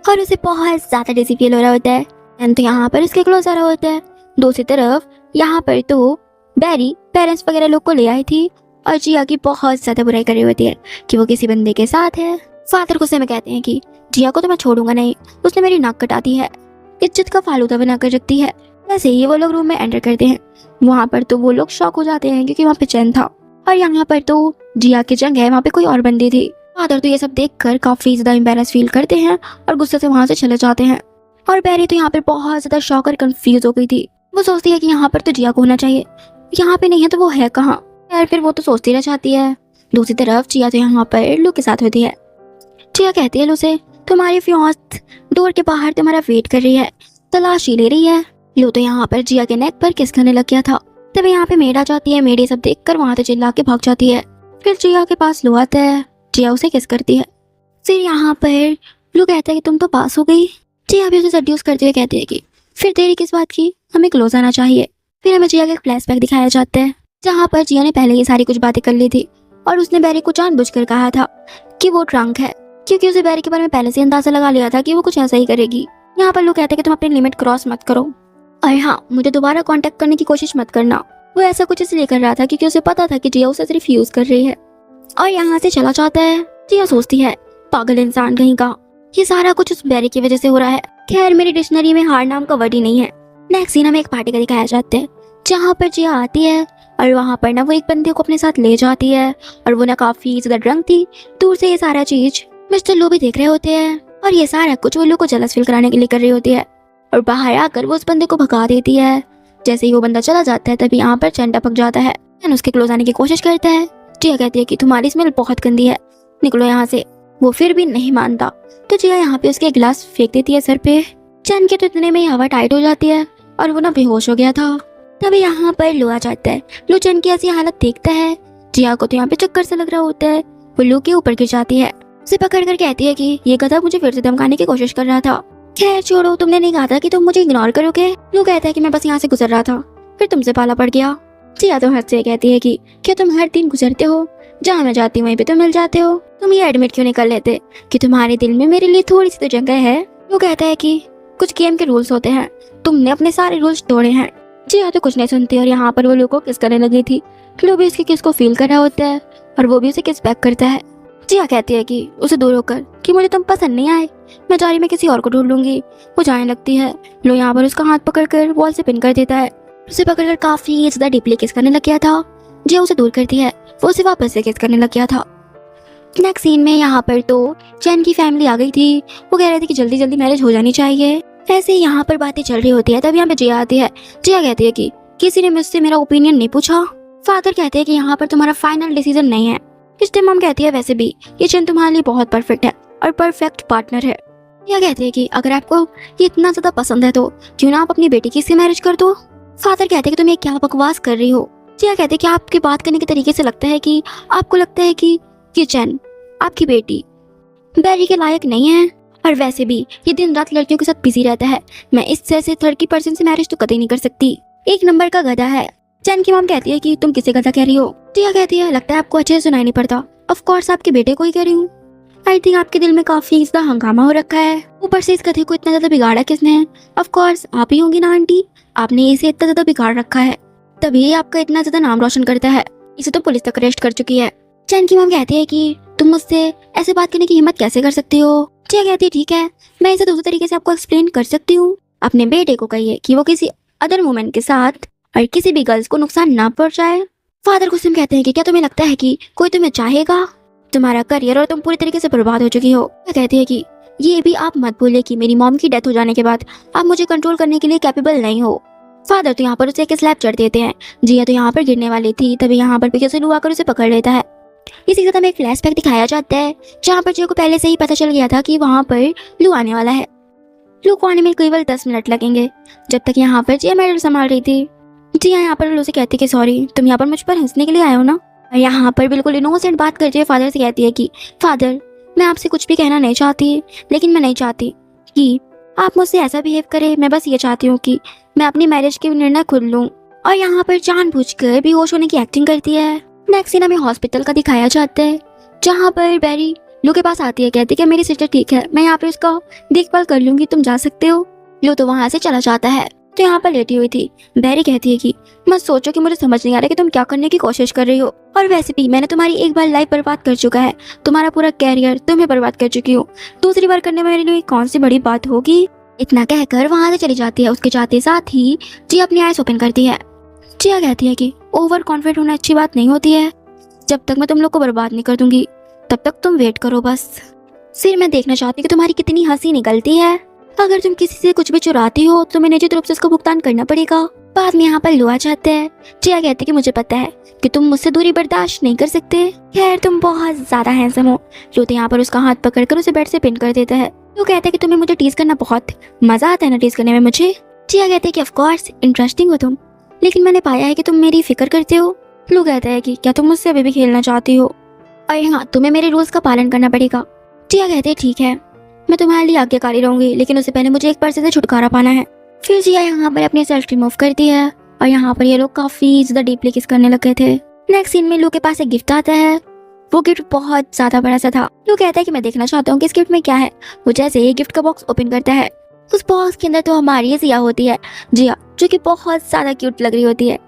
और उसे बहुत ज्यादा डिजी फील हो रहा होता है। तो यहाँ पर उसके क्लोज आ रहा होता है। दूसरी तरफ यहाँ पर तो बैरी पेरेंट्स वगैरह लोग को ले आई थी और जिया की बहुत ज्यादा बुराई कर रही होती है कि वो किसी बंदे के साथ है। फादर गुस्से में कहते हैं कि जिया को तो मैं छोड़ूंगा नहीं, उसने मेरी नाक कटा दी है, इज्जत का फालूदा बना कर रखती है। वैसे ही वो लोग रूम में एंटर करते हैं। वहाँ पर तो वो लोग शॉक हो जाते हैं क्योंकि वहाँ पे चैन था और यहाँ पर तो जिया की जगह वहाँ पे कोई और बंदी थी। फादर तो ये सब देखकर काफी ज्यादा एम्बैरस फील करते हैं और गुस्से से वहाँ से चले जाते हैं। और बैरी तो यहाँ पर बहुत ज्यादा शॉक और कंफ्यूज हो गई थी। वो सोचती है कि यहाँ पर तो जिया को होना चाहिए, यहाँ पे नहीं है तो वो है कहाँ। यार फिर वो तो सोचती रह जाती है। दूसरी तरफ जिया तो यहाँ पर लू के साथ होती है। जिया कहती है लू से, तुम्हारी फियांस डोर के बाहर तुम्हारा वेट कर रही है, तलाशी ले रही है। लू तो यहाँ पर जिया के नेक पर किस करने लग गया था। तभी यहाँ पे मेड आ जाती है। मेड ये सब देखकर वहाँ से चिल्ला के भाग जाती है। फिर जिया के पास लू आता है। जिया उसे किस करती है। फिर यहाँ पर लू कहता है कि तुम तो पास हो गई। जिया भी उसे सड्यूस करते हुए कहती है कि फिर देरी किस बात की, हमें क्लोज आना चाहिए। फिर हमें जिया का एक फ्लैशबैक दिखाया जाता है जहाँ पर जिया ने पहले ये सारी कुछ बातें कर ली थी और उसने बैरी को जानबूझकर कहा था कि वो ड्रंक है, क्योंकि उसे बैरी के बारे में पहले से अंदाजा लगा लिया था कि वो कुछ ऐसा ही करेगी। यहाँ पर लोग कहते हैं कि तुम अपनी लिमिट क्रॉस मत करो और हाँ, मुझे दोबारा कांटेक्ट करने की कोशिश मत करना। वो ऐसा कुछ इसलिए कर रहा था क्योंकि उसे पता था कि जिया उसे सिर्फ यूज कर रही है और यहाँ से चला जाता है। जिया सोचती है, पागल इंसान कहीं का, ये सारा कुछ उस बैरी की वजह से हो रहा है। खैर मेरी डिक्शनरी में हार नाम का वर्ड ही नहीं है। नेक्स्ट सीन हमें एक पार्टी का दिखाया जाता है जहाँ पर जिया आती है और वहाँ पर ना वो एक बंदे को अपने साथ ले जाती है और वो ना काफी ज्यादा ड्रंक थी। दूर से ये सारा चीज मिस्टर लो भी देख रहे होते हैं और ये सारा कुछ वो लोग को जलस फील कराने के लिए कर रही होती है और बाहर आकर वो उस बंदे को भगा देती है। जैसे ही वो बंदा चला जाता है तभी यहाँ पर चैन टपक जाता है। चैन उसके क्लोज आने की कोशिश करता है। जिया कहती है कि तुम्हारी स्मेल बहुत गंदी है, निकलो यहाँ से। वो फिर भी नहीं मानता तो जिया यहाँ पे उसके गिलास फेंक देती है सर पे। चैन के तो इतने में हवा टाइट हो जाती है और वो ना बेहोश हो गया था। तभी यहाँ पर लू आ जाता है। लू चैन की ऐसी हालत देखता है। जिया को तो यहाँ पे चक्कर से लग रहा होता है। वो लू के ऊपर गिर जाती है, उसे पकड़ कर कहती है कि ये गधा मुझे फिर से धमकाने की कोशिश कर रहा था। खैर छोड़ो, तुमने नहीं कहा था कि तुम मुझे इग्नोर करोगे। लू कहता है कि मैं बस यहाँ से गुजर रहा था, फिर तुमसे पाला पड़ गया। जिया तो हंस से कहती है कि क्या तुम हर दिन गुजरते हो, जहाँ मैं जाती हूँ वहीं पे तुम मिल जाते हो। तुम ये एडमिट क्यों नहीं कर लेते कि तुम्हारे दिल में मेरे लिए थोड़ी सी तो जगह है। लू कहता है कि कुछ गेम के रूल्स होते हैं, तुमने अपने सारे रूल्स तोड़े हैं। जिया तो कुछ नहीं सुनती और यहाँ पर वो लू को किस करने लगी थी। लू भी उसकी किस को फील कर रहा होता है और वो भी उसे किस बैक करता है। जिया कहती है कि उसे दूर होकर कि मुझे तुम पसंद नहीं आए, मैं जारी में किसी और को ढूंढ लूंगी। वो जाने लगती है। लू यहाँ पर उसका हाथ पकड़कर वॉल से पिन कर देता है। उसे पकड़कर काफी ज्यादा डीपली किस करने लग गया था। जिया उसे दूर करती है, वो उसे वापस से किस करने लग गया था। नेक्स्ट सीन में यहाँ पर तो चैन की फैमिली आ गई थी। वो कह रहे थे कि जल्दी जल्दी मैरिज हो जानी चाहिए। ऐसे ही यहाँ पर बातें चल रही होती है तब यहाँ पे जिया आती है। जिया कहती है कि किसी ने मुझसे मेरा ओपिनियन नहीं पूछा। फादर कहते हैं कि यहाँ पर तुम्हारा फाइनल डिसीजन नहीं है। इस टाइम मम कहती है वैसे भी ये चैन तुम्हारे लिए बहुत परफेक्ट है और परफेक्ट पार्टनर है। जिया कहती है कि अगर आपको ये इतना ज्यादा पसंद है तो क्यों ना आप अपनी बेटी की से मैरिज कर दो। फादर कहते हैं कि तुम ये क्या बकवास कर रही हो। जिया कहते हैं कि आपकी बात करने के तरीके से लगता है कि आपको लगता है कि ये चैन आपकी बेटी बैरी के लायक नहीं है और वैसे भी ये दिन रात लड़कियों के साथ बिजी रहता है। मैं इस जैसे 30% से मैरिज तो कतई नहीं कर सकती, एक नंबर का गधा है। चैन की मॉम कहती है कि तुम किसे गधा कह रही हो। जिया कहती है लगता है आपको अच्छे से सुनाई नहीं पड़ता, ऑफ कोर्स आपके बेटे को ही कह रही हूँ। आई थिंक आपके दिल में काफी ज्यादा हंगामा हो रखा है। ऊपर से इस गधे को इतना ज्यादा बिगाड़ा किसने? ऑफ कोर्स आप ही होंगी ना आंटी, आपने इसे इतना ज्यादा बिगाड़ रखा है तभी ये आपका इतना ज्यादा नाम रोशन करता है। इसे तो पुलिस तक अरेस्ट कर चुकी है। चैन की मॉम कहती है कि तुम मुझसे ऐसे बात करने की हिम्मत कैसे कर सकती हो। जिया कहती है ठीक है, मैं इसे दूसरे तरीके से आपको एक्सप्लेन कर सकती हूँ। अपने बेटे को कहिए कि वो किसी अदर वुमेन के साथ और किसी भी गर्ल्स को नुकसान ना पहुंचाए। फादर गुस्से में कहते हैं कि क्या तुम्हें लगता है कि कोई तुम्हें चाहेगा? तुम्हारा करियर और तुम पूरी तरीके से बर्बाद हो चुकी हो। वो कहती है कि ये भी आप मत भूलिए कि मेरी मॉम की डेथ हो जाने के बाद आप मुझे कंट्रोल करने के लिए कैपेबल नहीं हो। फादर तो यहाँ पर उसे एक स्लैप चढ़ देते हैं। जिया तो यहाँ पर गिरने वाली थी तभी यहाँ पर पीछे से लू आकर उसे पकड़ लेता है। इसी के साथ हमें एक फ्लैशबैक दिखाया जाता है जहाँ पर जिया को पहले से ही पता चल गया था कि वहाँ पर लू आने वाला है। लू को आने में केवल 10 मिनट लगेंगे। जब तक यहाँ पर जिया मैटर संभाल रही थी। जिया यहाँ पर लू से कहती है कि सॉरी, तुम यहाँ पर मुझ पर हंसने के लिए आए हो ना। और यहाँ पर बिल्कुल इनोसेंट बात करते हुए फादर से कहती है कि फादर मैं आपसे कुछ भी कहना नहीं चाहती, लेकिन मैं नहीं चाहती कि आप मुझसे ऐसा बिहेव करें, मैं बस ये चाहती हूँ कि मैं अपनी मैरिज के निर्णय खुद लूँ। और यहाँ पर जानबूझकर बेहोश होने की एक्टिंग करती है। नेक्स्ट सीन हमें हॉस्पिटल का दिखाया जाता है, जहाँ पर बैरी लू के पास आती है, कहती है कि मेरी सिस्टर ठीक है, मैं यहाँ पर उसका देखभाल कर लूंगी, तुम जा सकते हो। लू तो वहाँ से चला जाता है। तो यहाँ पर लेटी हुई थी, बैरी कहती है कि मत सोचो कि मुझे समझ नहीं आ रहा कि तुम क्या करने की कोशिश कर रही हो, और वैसे भी मैंने तुम्हारी एक बार लाइफ बर्बाद कर चुका है, तुम्हारा पूरा कैरियर तुम्हें बर्बाद कर चुकी हूँ, दूसरी बार करने में मेरे लिए कौन सी बड़ी बात होगी। इतना कहकर वहाँ से चली जाती है। उसके जाते साथ ही जी अपनी आइज ओपन करती है। जिया कहती है कि ओवर कॉन्फिडेंट होना अच्छी बात नहीं होती है, जब तक मैं तुम लोग को बर्बाद नहीं कर दूंगी तब तक तुम वेट करो बस। फिर मैं देखना चाहती हूँ कि तुम्हारी कितनी हंसी निकलती है। अगर तुम किसी से कुछ भी चुराती हो तो तुम्हें निजी रूप से उसका भुगतान करना पड़ेगा। बाद में यहाँ पर लुआ जाते हैं। जिया कहती है कि मुझे पता है कि तुम मुझसे दूरी बर्दाश्त नहीं कर सकते, खैर तुम बहुत ज्यादा हैंडसम हो। लू तो यहाँ पर उसका हाथ पकड़कर उसे बेड से पिन कर देता है। लू कहता है कि तुम्हें मुझे टीज करना बहुत मजा आता है ना टीज करने में मुझे। जिया कहते है कि ऑफ कोर्स इंटरेस्टिंग हो तुम, लेकिन मैंने पाया है कि तुम मेरी फिक्र करते हो। लू कहता है कि क्या तुम मुझसे अभी भी खेलना चाहती हो, और यहाँ तुम्हें मेरे रूल्स का पालन करना पड़ेगा। जिया कहते हैं ठीक है, मैं तुम्हारे लिए आज्ञाकारी रहूंगी, लेकिन उससे पहले मुझे एक पर्से से छुटकारा पाना है। फिर जिया यहाँ पर अपनी सेल्फ रिमूव करती है, और यहाँ पर ये लोग काफी ज्यादा डीपली किस करने लगे थे। नेक्स्ट सीन में लू के पास एक गिफ्ट आता है। वो गिफ्ट बहुत ज्यादा बड़ा सा था। लू कहता है कि मैं देखना चाहता हूँ कि इस गिफ्ट में क्या है। वो जैसे ही गिफ्ट का बॉक्स ओपन करता है, उस बॉक्स के अंदर तो हमारी जिया होती है, जिया जो कि बहुत ज्यादा क्यूट लग रही होती है।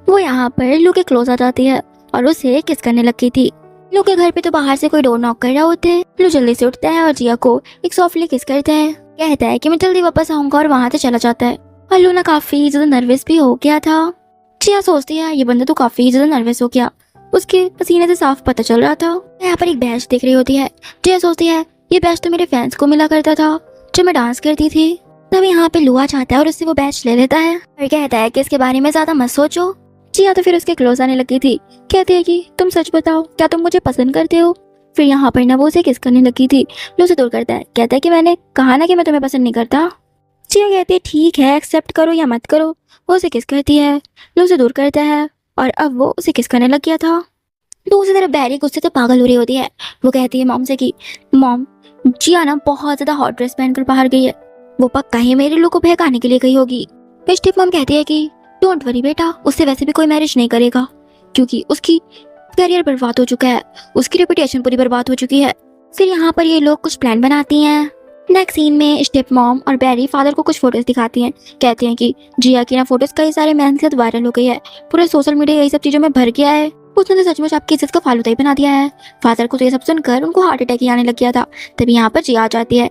वो यहाँ पर लू के क्लोज आ जाती है और उसे किस करने लगी थी। लू के घर पे तो बाहर से कोई डोर नॉक कर रहा होता है। लू जल्दी से उठता है और जिया को एक सॉफ्टली किस करता है, कहता है कि मैं जल्दी वापस आऊंगा, और वहां से चला जाता है। और लू ना काफी ज्यादा नर्वस भी हो गया था। जिया सोचती है ये बंदा तो काफी ज्यादा नर्वस हो गया, उसके पसीने से साफ पता चल रहा था। यहाँ पर एक बैच दिख रही होती है। जिया सोचती है ये बैच तो मेरे फैंस को मिला करता था जब मैं डांस करती थी। तभी यहाँ पे लू आ जाता है और उससे वो बैच ले लेता है और कहता है कि इसके बारे में ज्यादा मत सोचो। जिया तो फिर उसके क्लोज आने लगी थी, कहती है कि तुम सच बताओ, क्या तुम मुझे पसंद करते हो। फिर यहाँ पर ना वो उसे किस करने लगी थी। लू उसे दूर करता है, कहता है कि मैंने कहा ना कि मैं तुम्हें पसंद नहीं करता। जिया कहती है ठीक है, एक्सेप्ट करो या मत करो। वो उसे किस करती है, लू उसे दूर करता है, और अब वो उसे किस करने लग गया था। दूसरी तरफ बैरी गुस्से से पागल हो रही होती है। वो कहती है मॉम से कि मॉम, जिया ना बहुत ज्यादा हॉट ड्रेस पहनकर बाहर गई है, वो पक्का ही मेरे लू को बहकाने के लिए गई होगी। स्टिप मॉम कहती है कि डोंट वरी बेटा, उससे वैसे भी कोई मैरिज नहीं करेगा, क्योंकि उसकी करियर बर्बाद हो चुका है, उसकी रेपुटेशन पूरी बर्बाद हो चुकी है। फिर यहाँ पर ये लोग कुछ प्लान बनाती हैं। नेक्स्ट सीन में स्टेप मॉम और बैरी फादर को कुछ फोटोज दिखाती हैं। कहती हैं कि जिया की ना फोटोज कई सारे मैन के साथ वायरल हो गई है, पूरे सोशल मीडिया यही सब चीजों में भर गया है, उसने तो सचमुच आपकी इज्जत का फालूदा ही बना दिया है। फादर को तो ये सब सुनकर उनको हार्ट अटैक ही आने लग गया था। तभी यहाँ पर जिया आ जाती है।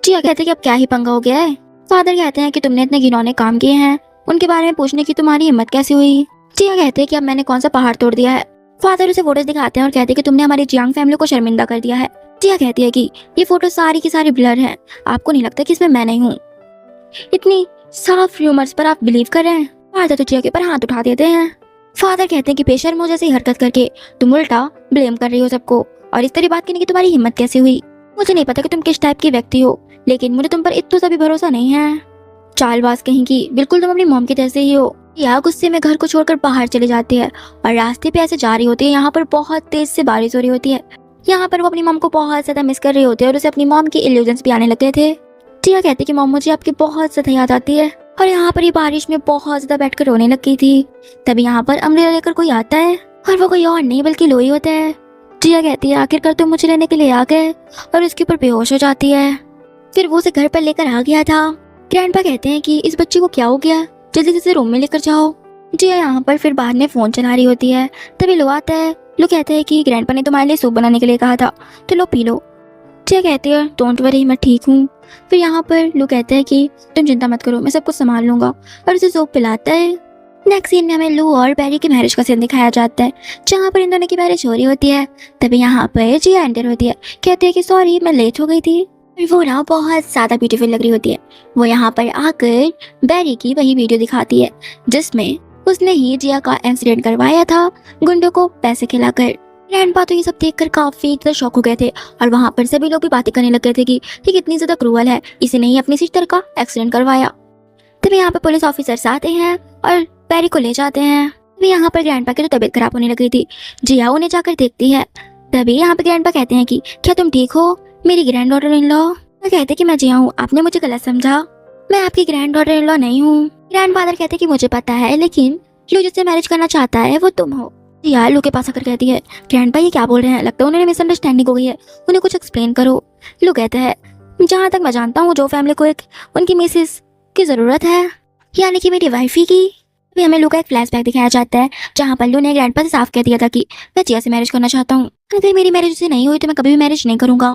जिया कहते हैं कि अब क्या ही पंगा हो गया है। फादर कहते हैं कि तुमने इतने घिनौने काम किए हैं, उनके बारे में पूछने की तुम्हारी हिम्मत कैसे हुई। जिया कहते हैं कि अब मैंने कौन सा पहाड़ तोड़ दिया है। फादर उसे फोटोज दिखाते हैं और कहते हैं कि तुमने हमारी जियांग फैमिली को शर्मिंदा कर दिया है। जिया कहती है कि ये फोटो सारी की सारी ब्लर हैं, आपको नहीं लगता कि इसमें मैं नहीं हूँ। इतनी साफ र्यूमर्स पर आप बिलीव कर रहे हैं। फादर तो जिया के ऊपर हाथ उठा देते हैं। फादर कहते हैं कि बेशर्मो जैसी हरकत करके तुम उल्टा ब्लेम कर रही हो सबको, और इस तरह बात करने की तुम्हारी हिम्मत कैसे हुई। मुझे नहीं पता कि तुम किस टाइप की व्यक्ति हो, लेकिन मुझे तुम पर इतना सा भी भरोसा नहीं है। चालबाज कहीं की, बिल्कुल तुम अपनी मॉम के जैसे ही हो। या गुस्से में घर को छोड़कर बाहर चली जाती है और रास्ते पे ऐसे जा रही होती है। यहाँ पर बहुत तेज से बारिश हो रही होती है। यहाँ पर वो अपनी मॉम को बहुत ज्यादा मिस कर रही होती है और उसे अपनी मॉम की इल्यूजन्स भी आने लगे थे। जिया कहती है कि मॉम मुझे आपकी बहुत ज्यादा याद आती है, और यहाँ पर ये बारिश में बहुत ज्यादा बैठकर रोने लगी थी। तभी यहाँ पर अम्ब्रेला लेकर कोई आता है, और वो कोई और नहीं बल्कि लोई होता है। जिया कहती है आखिरकार तुम मुझे लेने के लिए आ गए, और उसके ऊपर बेहोश हो जाती है। फिर वो उसे घर पर लेकर आ गया था। ग्रैंडपा कहते हैं कि इस बच्चे को क्या हो गया, जल्दी से रूम में लेकर जाओ। जिया यहाँ पर फिर बाद में फोन चला रही होती है। तभी लो आता है। लो कहते हैं कि ग्रैंडपा ने तुम्हारे लिए सूप बनाने के लिए कहा था, तो लो पी लो। जिया कहती है डोंट वरी, मैं ठीक हूँ। फिर यहाँ पर लो कहता है कि तुम चिंता मत करो, मैं सब कुछ संभाल लूंगा, और उसे सूप पिलाता है। नेक्स्ट सीन में हमें लू और बैरी की मैरिज का सीन दिखाया जाता है, जहाँ पर इन दोनों की मैरिज हो रही होती है। तभी यहाँ पर जिया एंटर होती है, कहती है कि सॉरी मैं लेट हो गई थी। वो ना बहुत ज्यादा ब्यूटीफुल लग रही होती है। वो यहाँ पर आकर बैरी की वही वीडियो दिखाती है जिसमें उसने ही जिया का एक्सीडेंट करवाया था गुंडों को पैसे खिलाकर। ग्रैंडपा तो ये सब देखकर काफी ज्यादा शॉक हो गए थे, और वहाँ पर सभी लोग भी बातें करने लग गए थे कि ये कितनी ज्यादा क्रूअल है, इसे नहीं अपनी सिस्टर का एक्सीडेंट करवाया। तभी यहाँ पे पुलिस ऑफिसर्स आते हैं और बैरी को ले जाते हैं। तभी यहाँ पर ग्रैंडपा की तो तबीयत खराब होने लगी थी। जिया उन्हें जाकर देखती है। तभी यहाँ पे ग्रैंडपा कहते हैं कि क्या तुम ठीक हो, मेरी ग्रैंड डॉटर इन लॉ। मैं कहते कि मैं जिया हूँ, आपने मुझे गलत समझा, मैं आपकी ग्रैंड डॉटर इन लॉ नहीं हूँ। ग्रैंडफादर कहते कि मुझे पता है, लेकिन लू जिससे मैरिज करना चाहता है वो तुम हो। जिया लू के पास आकर कहती है, ग्रैंडपा ये क्या बोल रहे हैं, लगता है उन्हें मिसअंडरस्टैंडिंग हो गई है, उन्हें कुछ एक्सप्लेन करो। लू कहता है, जहाँ तक मैं जानता हूँ जो फैमिली को एक उनकी मिसेस की जरूरत है, यानी कि मेरी वाइफी की। अभी हमें लू का एक फ्लैशबैक दिखाया जाता है जहाँ पर लू ने ग्रैंडपा से साफ कह दिया था कि मैं जिया से मैरिज करना चाहता हूँ, अगर मेरी मैरिज उससे नहीं हुई तो मैं कभी भी मैरिज नहीं करूंगा।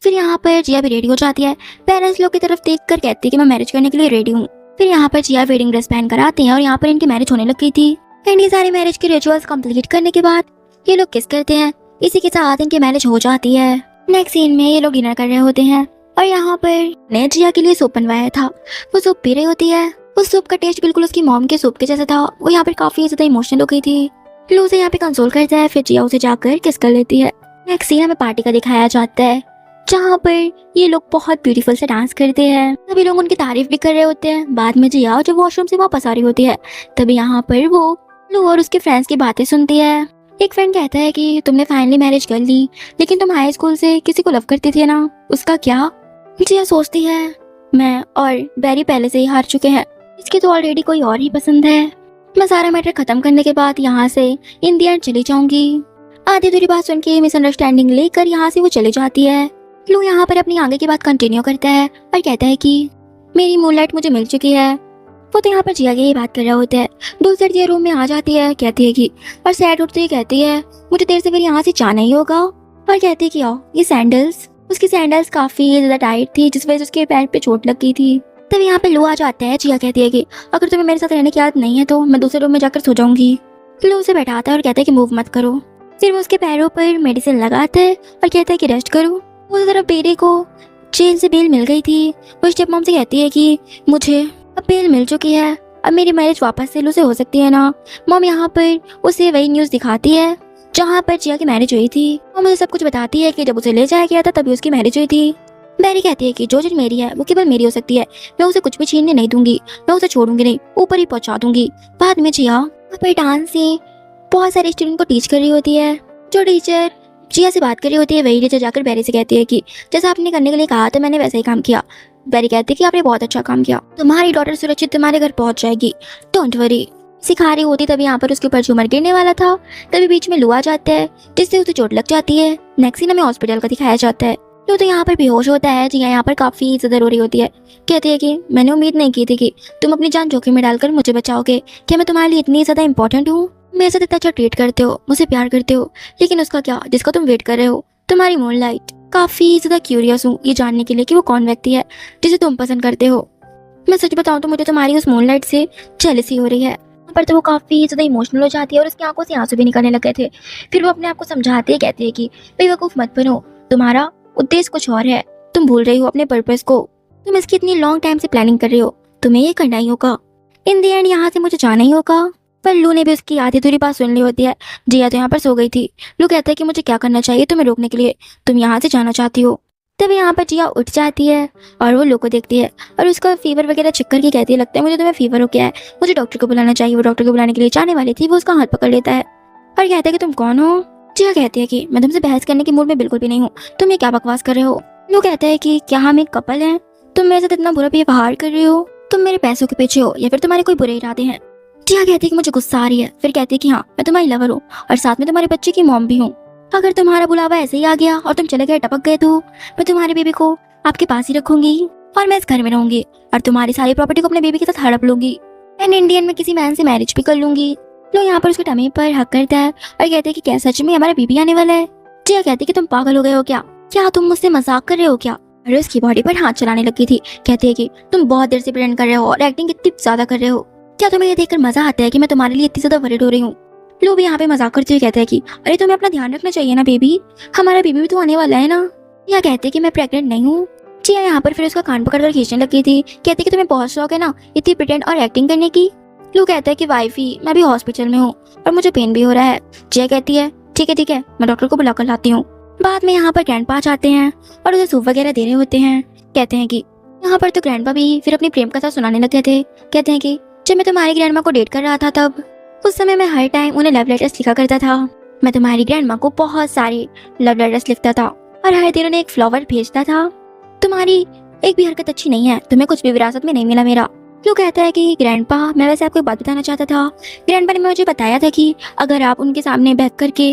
फिर यहाँ पर जिया भी रेडी हो जाती है, पेरेंट्स लोग की तरफ देख कर कहती है कि मैं मैरिज करने के लिए रेडी हूँ। फिर यहाँ पर जिया वेडिंग ड्रेस पहन कर आते हैं और यहाँ पर इनकी मैरिज होने लग गई थी। एंड ये सारे मैरिज के रिचुअल्स कंप्लीट करने के बाद ये लोग किस करते हैं, इसी के साथ इनकी मैरिज हो जाती है। नेक्स्ट सीन में ये लोग डिनर कर रहे होते हैं और यहाँ पर ने जिया के लिए सूप बनवाया था, वो सूप पी रही होती है। उस सूप का टेस्ट बिल्कुल उसकी मॉम के सूप के जैसा था। वो यहाँ पर काफी ज्यादा इमोशनल हो गई थी। लू उसे यहाँ पे कंसोल करता है, फिर जिया उसे जाकर किस कर लेती है। नेक्स्ट सीन हमें पार्टी का दिखाया जाता है जहाँ पर ये लोग बहुत ब्यूटीफुल से डांस करते हैं। सभी लोग उनकी तारीफ भी कर रहे होते हैं। बाद में जिया जब वॉशरूम से वापस आ रही होती है तभी यहाँ पर वो लू और उसके फ्रेंड्स की बातें सुनती है। एक फ्रेंड कहता है कि तुमने फाइनली मैरिज कर ली, लेकिन तुम हाई स्कूल से किसी को लव करती थी ना, उसका क्या? जिया सोचती है, मैं और बैरी पहले से ही हार चुके हैं, इसकी तो ऑलरेडी कोई और ही पसंद है। मैं सारा मैटर खत्म करने के बाद यहाँ से इन दी एंड चली जाऊंगी। आधी दूरी बात सुन के मिसअंडरस्टैंडिंग लेकर यहाँ से वो चली जाती है। लू यहाँ पर अपनी आगे की बात कंटिन्यू करता है और कहता है कि मेरी मूनलाइट मुझे मिल चुकी है। वो तो यहाँ पर जिया की ही बात कर रहा होता है। दूसरी जिया रूम में आ जाती है, कहती है कि और सैड उठते ही कहती है मुझे देर से फिर यहाँ से जाना ही होगा, और कहती है कि आओ ये सैंडल्स। उसकी सैंडल्स काफी ज्यादा टाइट थी जिस वजह से उसके पैर पे चोट लग गई थी। तब यहाँ पे लू आ जाता है। जिया कहती है कि अगर तुम्हें मेरे साथ रहने की आदत नहीं है तो मैं दूसरे रूम में जाकर सो जाऊंगी। लू उसे बैठाता है और कहता है कि मूव मत करो। फिर वो उसके पैरों पर मेडिसिन लगाता है और कहता है कि रेस्ट करो। उस तरफ बेरी को जेल से बेल मिल गई थी। वो स्टेप मॉम से कहती है कि मुझे अब बेल मिल चुकी है, अब मेरी मैरिज वापस से लू से हो सकती है ना। मॉम यहाँ पर उसे वही न्यूज दिखाती है जहाँ पर जिया की मैरिज हुई थी। वो मुझे सब कुछ बताती है कि जब उसे ले जाया गया था तभी उसकी मैरिज हुई थी। बेरी कहती है कि जो चीज मेरी है वो केवल मेरी हो सकती है, मैं उसे कुछ भी छीनने नहीं दूंगी, मैं उसे छोड़ूंगी नहीं, ऊपर ही पहुंचा दूंगी। बाद में जिया पर डांस से बहुत सारे स्टूडेंट को टीच कर रही होती है। जो टीचर जिया से बात कर रही होती है वही टीचर जाकर बेरी से कहती है कि जैसा आपने करने के लिए कहा था मैंने वैसा ही काम किया। बेरी कहती है कि आपने बहुत अच्छा काम किया, तुम्हारी डॉटर सुरक्षित तुम्हारे घर पहुंच जाएगी, डोंट वरी। सिखा रही होती तभी यहाँ पर उसके ऊपर झूमर गिरने वाला था, तभी बीच में लू आ जाता है जिससे उसे चोट लग जाती है। नेक्स्ट सीन हमें हॉस्पिटल का दिखाया जाता है। लू तो यहाँ पर बेहोश होता है। जिया यहाँ पर काफी ज्यादा रो रही होती है, कहती है कि मैंने उम्मीद नहीं की थी कि तुम अपनी जान जोखिम में डालकर मुझे बचाओगे। क्या मैं तुम्हारे लिए इतनी ज्यादा इंपॉर्टेंट हूँ? मेरे साथ इतना अच्छा ट्रीट करते हो, मुझे प्यार करते हो, लेकिन उसका क्या जिसका तुम वेट कर रहे हो? तुम्हारी मूनलाइट। काफी ज्यादा क्यूरियस हूँ ये जानने के लिए कि वो कौन व्यक्ति है जिसे तुम पसंद करते हो। मैं सच बताऊं तो मुझे तुम्हारी उस मूनलाइट से जेलसी हो रही है। पर तो वो काफी ज्यादा इमोशनल हो जाती है और उसकी आंखों से आंसू भी निकलने लग गए थे। फिर वो अपने आप को समझाती है, कहती है कि बेवकूफ मत बनो, तुम्हारा उद्देश्य कुछ और है, तुम भूल रही हो अपने पर्पस को, तुम इसकी इतनी लॉन्ग टाइम से प्लानिंग कर रही हो, तुम्हें ये करना ही होगा। इन दी एंड यहाँ से मुझे जाना ही होगा। पर लू ने भी उसकी आधी दूरी बात सुन ली होती है। जिया तो यहाँ पर सो गई थी। लू कहता है कि मुझे क्या करना चाहिए तुम्हें रोकने के लिए, तुम यहाँ से जाना चाहती हो। तभी यहाँ पर जिया उठ जाती है और वो लू को देखती है और उसका फीवर वगैरह चेक करके कहती है लगता है मुझे तुम्हें फीवर हो गया है, मुझे डॉक्टर को बुलाना चाहिए। वो डॉक्टर को बुलाने के लिए जाने वाली थी, वो उसका हाथ पकड़ लेता है और कहता है कि तुम कौन हो? जिया कहती है कि मैं तुमसे बहस करने के मूड में बिल्कुल भी नहीं हूँ, तुम ये क्या बकवास कर रहे हो? लू कहता है कि क्या हम एक कपल हैं? तुम मेरे साथ इतना बुरा व्यवहार कर रहे हो, तुम मेरे पैसों के पीछे हो या फिर तुम्हारे कोई बुरे इरादे हैं? जिया कहती है कि मुझे गुस्सा आ रही है, फिर कहती है कि हाँ मैं तुम्हारी लवर हूँ और साथ में तुम्हारे बच्चे की मॉम भी हूँ। अगर तुम्हारा बुलावा ऐसे ही आ गया और तुम चले गए टपक गए तो मैं तुम्हारे बेबी को आपके पास ही रखूंगी और मैं इस घर में रहूंगी और तुम्हारी सारी प्रॉपर्टी को अपने बेबी के साथ हड़प लूंगी एंड इंडियन में किसी मैन से मैरिज भी कर लूंगी। लो यहाँ पर उसके टमी पर हक करता है और कहते हैं कि क्या सच में हमारा बेबी आने वाला है? जिया कहती है कि तुम पागल हो गए हो क्या तुम मुझसे मजाक कर रहे हो क्या? अरे उसकी बॉडी पर हाथ चलाने लगी थी। कहती है कि तुम बहुत देर से प्रेजेंट कर रहे हो और एक्टिंग कितनी ज्यादा कर रहे हो, क्या तुम्हें ये देखकर मजा आता है कि मैं तुम्हारे लिए इतनी ज्यादा वरीड हो रही हूँ? लो भी यहाँ पे मजाक करते हुए कहते हैं कि अरे तुम्हें अपना ध्यान रखना चाहिए ना बेबी, हमारा बेबी भी तो आने वाला है ना। या कहते हैं कि मैं प्रेग्नेंट नहीं हूँ। जिया यहाँ पर फिर उसका कान पकड़कर खींचने लगी थी। कहती कि तुम्हें बहुत शौक है ना इतनी प्रिटेंड और एक्टिंग करने की। लो कहता है कि वाइफी मैं भी हॉस्पिटल में हूँ और मुझे पेन भी हो रहा है। जिया कहती है ठीक है मैं डॉक्टर को बुला कर लाती हूँ। बाद में यहाँ पर ग्रैंडपा आते हैं और उसे सूप वगैरह दे रहे होते हैं। कहते हैं कि यहाँ पर तो ग्रैंडपा भी फिर अपनी प्रेम कथा सुनाने लगे थे। कहते हैं कि जब मैं तुम्हारी ग्रैंडमा को डेट कर रहा था तब उस समय मैं हर टाइम उन्हें लव लेटर्स लिखा करता था। मैं तुम्हारी ग्रैंडमा को बहुत सारे लव लेटर्स लिखता था और हर दिन उन्हें एक फ्लावर भेजता था। तुम्हारी एक भी हरकत अच्छी नहीं है, तुम्हें कुछ भी विरासत में नहीं मिला मेरा। लू कहता है कि ग्रैंडपा, मैं वैसे आपको एक बात बताना चाहता था। ग्रैंडपा ने मुझे बताया था कि अगर आप उनके सामने बैठ करके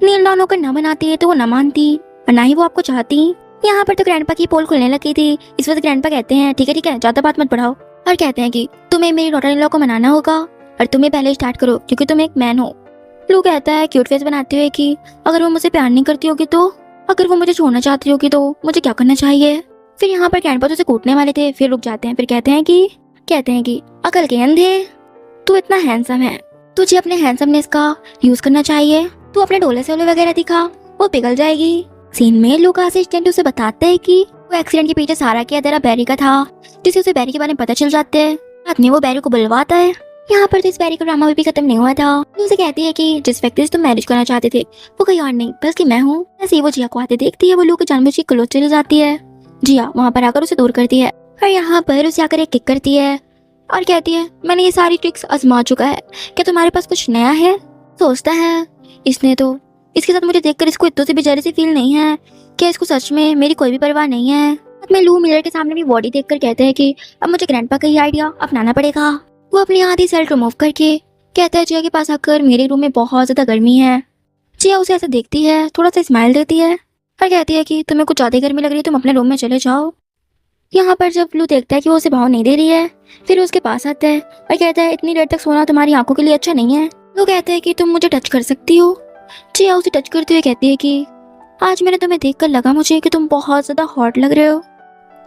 नील डाउन होकर न मनाती तो वो न मानती और ना ही वो आपको चाहती। यहाँ पर तो ग्रैंडपा की पोल खुलने लगी थी। इस वक्त ग्रैंडपा कहते हैं ठीक है ज्यादा बात मत बढ़ाओ, और कहते हैं कि तुम्हें मेरी डॉटर इन लॉ को मनाना होगा और तुम्हें पहले स्टार्ट करो क्योंकि तुम एक मैन हो। लू कहता है क्यूट फेस बनाते हुए कि अगर वो मुझे प्यार नहीं करती होगी तो, अगर वो मुझे छोड़ना चाहती होगी तो मुझे क्या करना चाहिए। फिर यहाँ पर ग्रैंडपा तो उसे कूटने वाले थे, फिर रुक जाते हैं। फिर कहते हैं कि अकल के अंधे, तू इतना हैंडसम है, तुझे अपने हैंडसमनेस का यूज करना चाहिए। तू अपने डोले सोले वगैरह दिखा, वो पिघल जाएगी। सीन में लू का असिस्टेंट उसे बताता है कि वो एक्सीडेंट के पीछे सारा किया तेरा बैरी का था, जिससे उसे बैरी के बारे में पता चल जाता है। बाद में वो बैरी को बुलवाता है। यहाँ पर तो इस बैरी का ड्रामा भी खत्म नहीं हुआ था। उसे कहती है कि जिस व्यक्ति से तुम मैरिज करना चाहते थे वो कोई और नहीं बल्कि मैं हूँ। ऐसे ही वो जिया को आते देखती है। वो लू के जानबूझ के क्लोज चली जाती है। जिया वहाँ पर आकर उसे दूर करती है और यहाँ पर उसे आकर एक किक करती है और कहती है मैंने ये सारी ट्रिक्स आजमा चुका है, क्या तुम्हारे पास कुछ नया है। सोचता है इसने तो, इसके साथ मुझे देखकर इसको इतने से भी जेलसी फील नहीं है, क्या इसको सच में मेरी कोई भी परवाह नहीं है। मैं लू मिरर के सामने भी बॉडी देखकर कहते हैं कि अब मुझे ग्रैंडपा का ही आइडिया अपनाना पड़ेगा। वो अपनी आधी शर्ट रिमूव करके कहता है जिया के पास आकर मेरे रूम में बहुत ज्यादा गर्मी है। जिया उसे ऐसे देखती है, थोड़ा सा स्माइल देती है और कहती है कि तुम्हें कुछ ज्यादा गर्मी लग रही है, तुम अपने रूम में चले जाओ। यहाँ पर जब लू देखता है कि वो उसे भाव नहीं दे रही है, फिर उसके पास आता है और कहता है इतनी देर तक सोना तुम्हारी आंखों के लिए अच्छा नहीं है। वो कहता है कि तुम मुझे टच कर सकती हो। जिया उसे टच करते हुए कहती है कि आज मैंने तुम्हें देखकर लगा मुझे कि तुम बहुत ज्यादा हॉट लग रहे हो।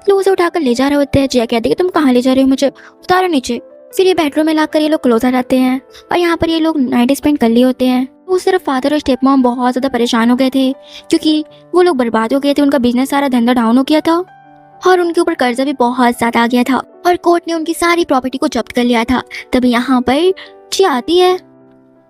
लू उसे उठाकर ले जा रहे होते हैं। जिया कहती है कि तुम कहाँ ले जा रहे हो, मुझे उतारो नीचे। फिर ये बेडरूम में लाकर ये लोग क्लोज आ जाते हैं और यहाँ पर ये लोग नाइट स्पेंड कर लिए होते हैं। वो सिर्फ फादर और स्टेप मॉम बहुत ज्यादा परेशान हो गए थे क्योंकि वो लोग बर्बाद हो गए थे, उनका बिजनेस सारा धंधा डाउन हो गया था और उनके ऊपर कर्जा भी बहुत ज्यादा आ गया था और कोर्ट ने उनकी सारी प्रॉपर्टी को जब्त कर लिया था। तभी यहाँ पर जिया आती है।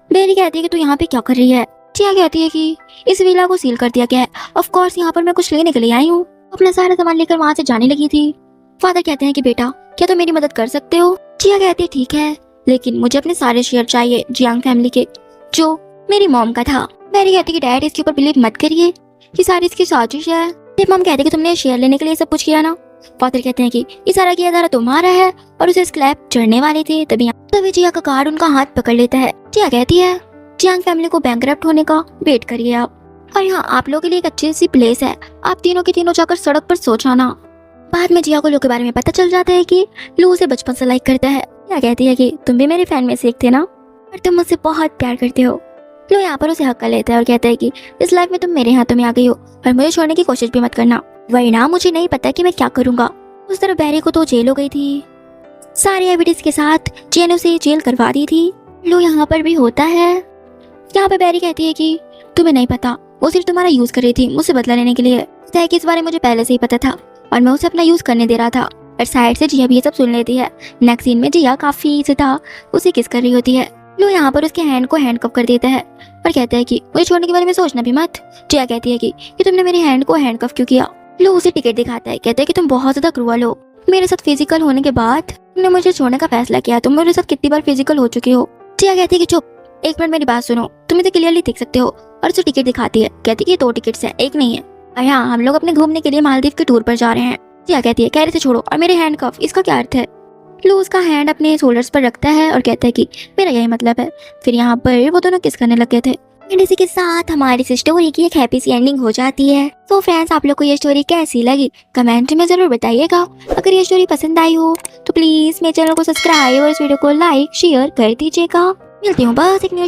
बेरी कहती है कि तू यहाँ पे क्या कर रही है। जिया कहती है कि इस विला को सील कर दिया गया है, ऑफ कोर्स यहाँ पर मैं कुछ लेने के लिए आई हूँ। अपना सारा सामान लेकर वहाँ से जाने लगी थी। फादर कहते हैं कि बेटा क्या तुम मेरी मदद कर सकते हो। जिया कहती है ठीक है, लेकिन मुझे अपने सारे शेयर चाहिए जियांग फैमिली के, जो मेरी मॉम का था। बेरी कहती है कि डैड इसके ऊपर बिलीव मत करिए, ये सारी इसकी साजिश है। मॉम कहती है कि तुमने शेयर लेने के लिए सब कुछ किया ना। फादर कहते हैं कि ये सारा किया धारा तुम्हारा है और उसे स्लैब चढ़ने वाले थे। तभी जिया का कार्ड उनका हाथ पकड़ लेता है। जिया कहती है जियांग फैमिली को बैंकरप्ट होने का वेट करिए आप, और यहाँ आप लोगों के लिए एक अच्छी सी प्लेस है, आप तीनों के तीनों जाकर सड़क पर सो जाना। बाद में जिया को लू के बारे में पता चल जाता है कि लू उसे बचपन से लाइक करता है। जिया कहती है कि तुम भी मेरे फैन में से एक थे ना और तुम मुझसे बहुत प्यार करते हो। लू यहाँ पर उसे हक कर लेता है और कहता है कि इस लाइफ में तुम मेरे हाथों में आ गई हो और मुझे छोड़ने की कोशिश भी मत करना, वरना मुझे नहीं पता कि मैं क्या करूंगा। उस तरह बैरी को तो जेल हो गई थी, सारे एविडेंस के साथ जिया ने उसे जेल करवा दी थी। लू यहाँ पर भी होता है। यहाँ पे बैरी कहती है कि तुम्हें नहीं पता, वो सिर्फ तुम्हारा यूज कर रही थी मुझसे बदला लेने के लिए। कि इस बारे में मुझे पहले से ही पता था और मैं उसे अपना यूज करने दे रहा था। और साइड से जिया भी ये सब सुन लेती है। नेक्स्ट सीन में जिया काफी सीधा उसे किस कर रही होती है। लू यहाँ पर उसके हैंड को हैंडकफ कर देता है और कहता है कि मुझे छोड़ने के बारे में सोचना भी मत। जिया कहती है कि तुमने मेरे हैंड को हैंडकफ क्यों किया। लू उसे टिकट दिखाता है, कहता है कि तुम बहुत ज्यादा क्रूअल हो, मेरे साथ फिजिकल होने के बाद तुमने मुझे छोड़ने का फैसला किया, तुम मेरे साथ कितनी बार फिजिकल हो चुकी हो। जिया कहती है कि चुप, एक मिनट मेरी बात सुनो, तुम इसे क्लियरली देख सकते हो। और उसे टिकट दिखाती है, कहती है कि 2 टिकट्स हैं, एक नहीं है। और हाँ, हम लोग अपने घूमने के लिए मालदीव के टूर पर जा रहे हैं। जिया कहती है कह रहे थे छोड़ो, और मेरे हैंड कफ, इसका क्या अर्थ है। लू उसका हैंड अपने शोल्डर्स पर रखता है और कहता है कि मेरा यही मतलब है। फिर यहाँ पर वो दोनों किस करने लगे थे। इसी के साथ हमारी इस स्टोरी की एक हैप्पी सी एंडिंग हो जाती है। तो फ्रेंड्स, आप लोग को ये स्टोरी कैसी लगी कमेंट में जरूर बताइएगा। अगर ये स्टोरी पसंद आई हो तो प्लीज मेरे चैनल को सब्सक्राइब और इस वीडियो को लाइक शेयर कर दीजिएगा। मिलती हूँ बस एक न्यू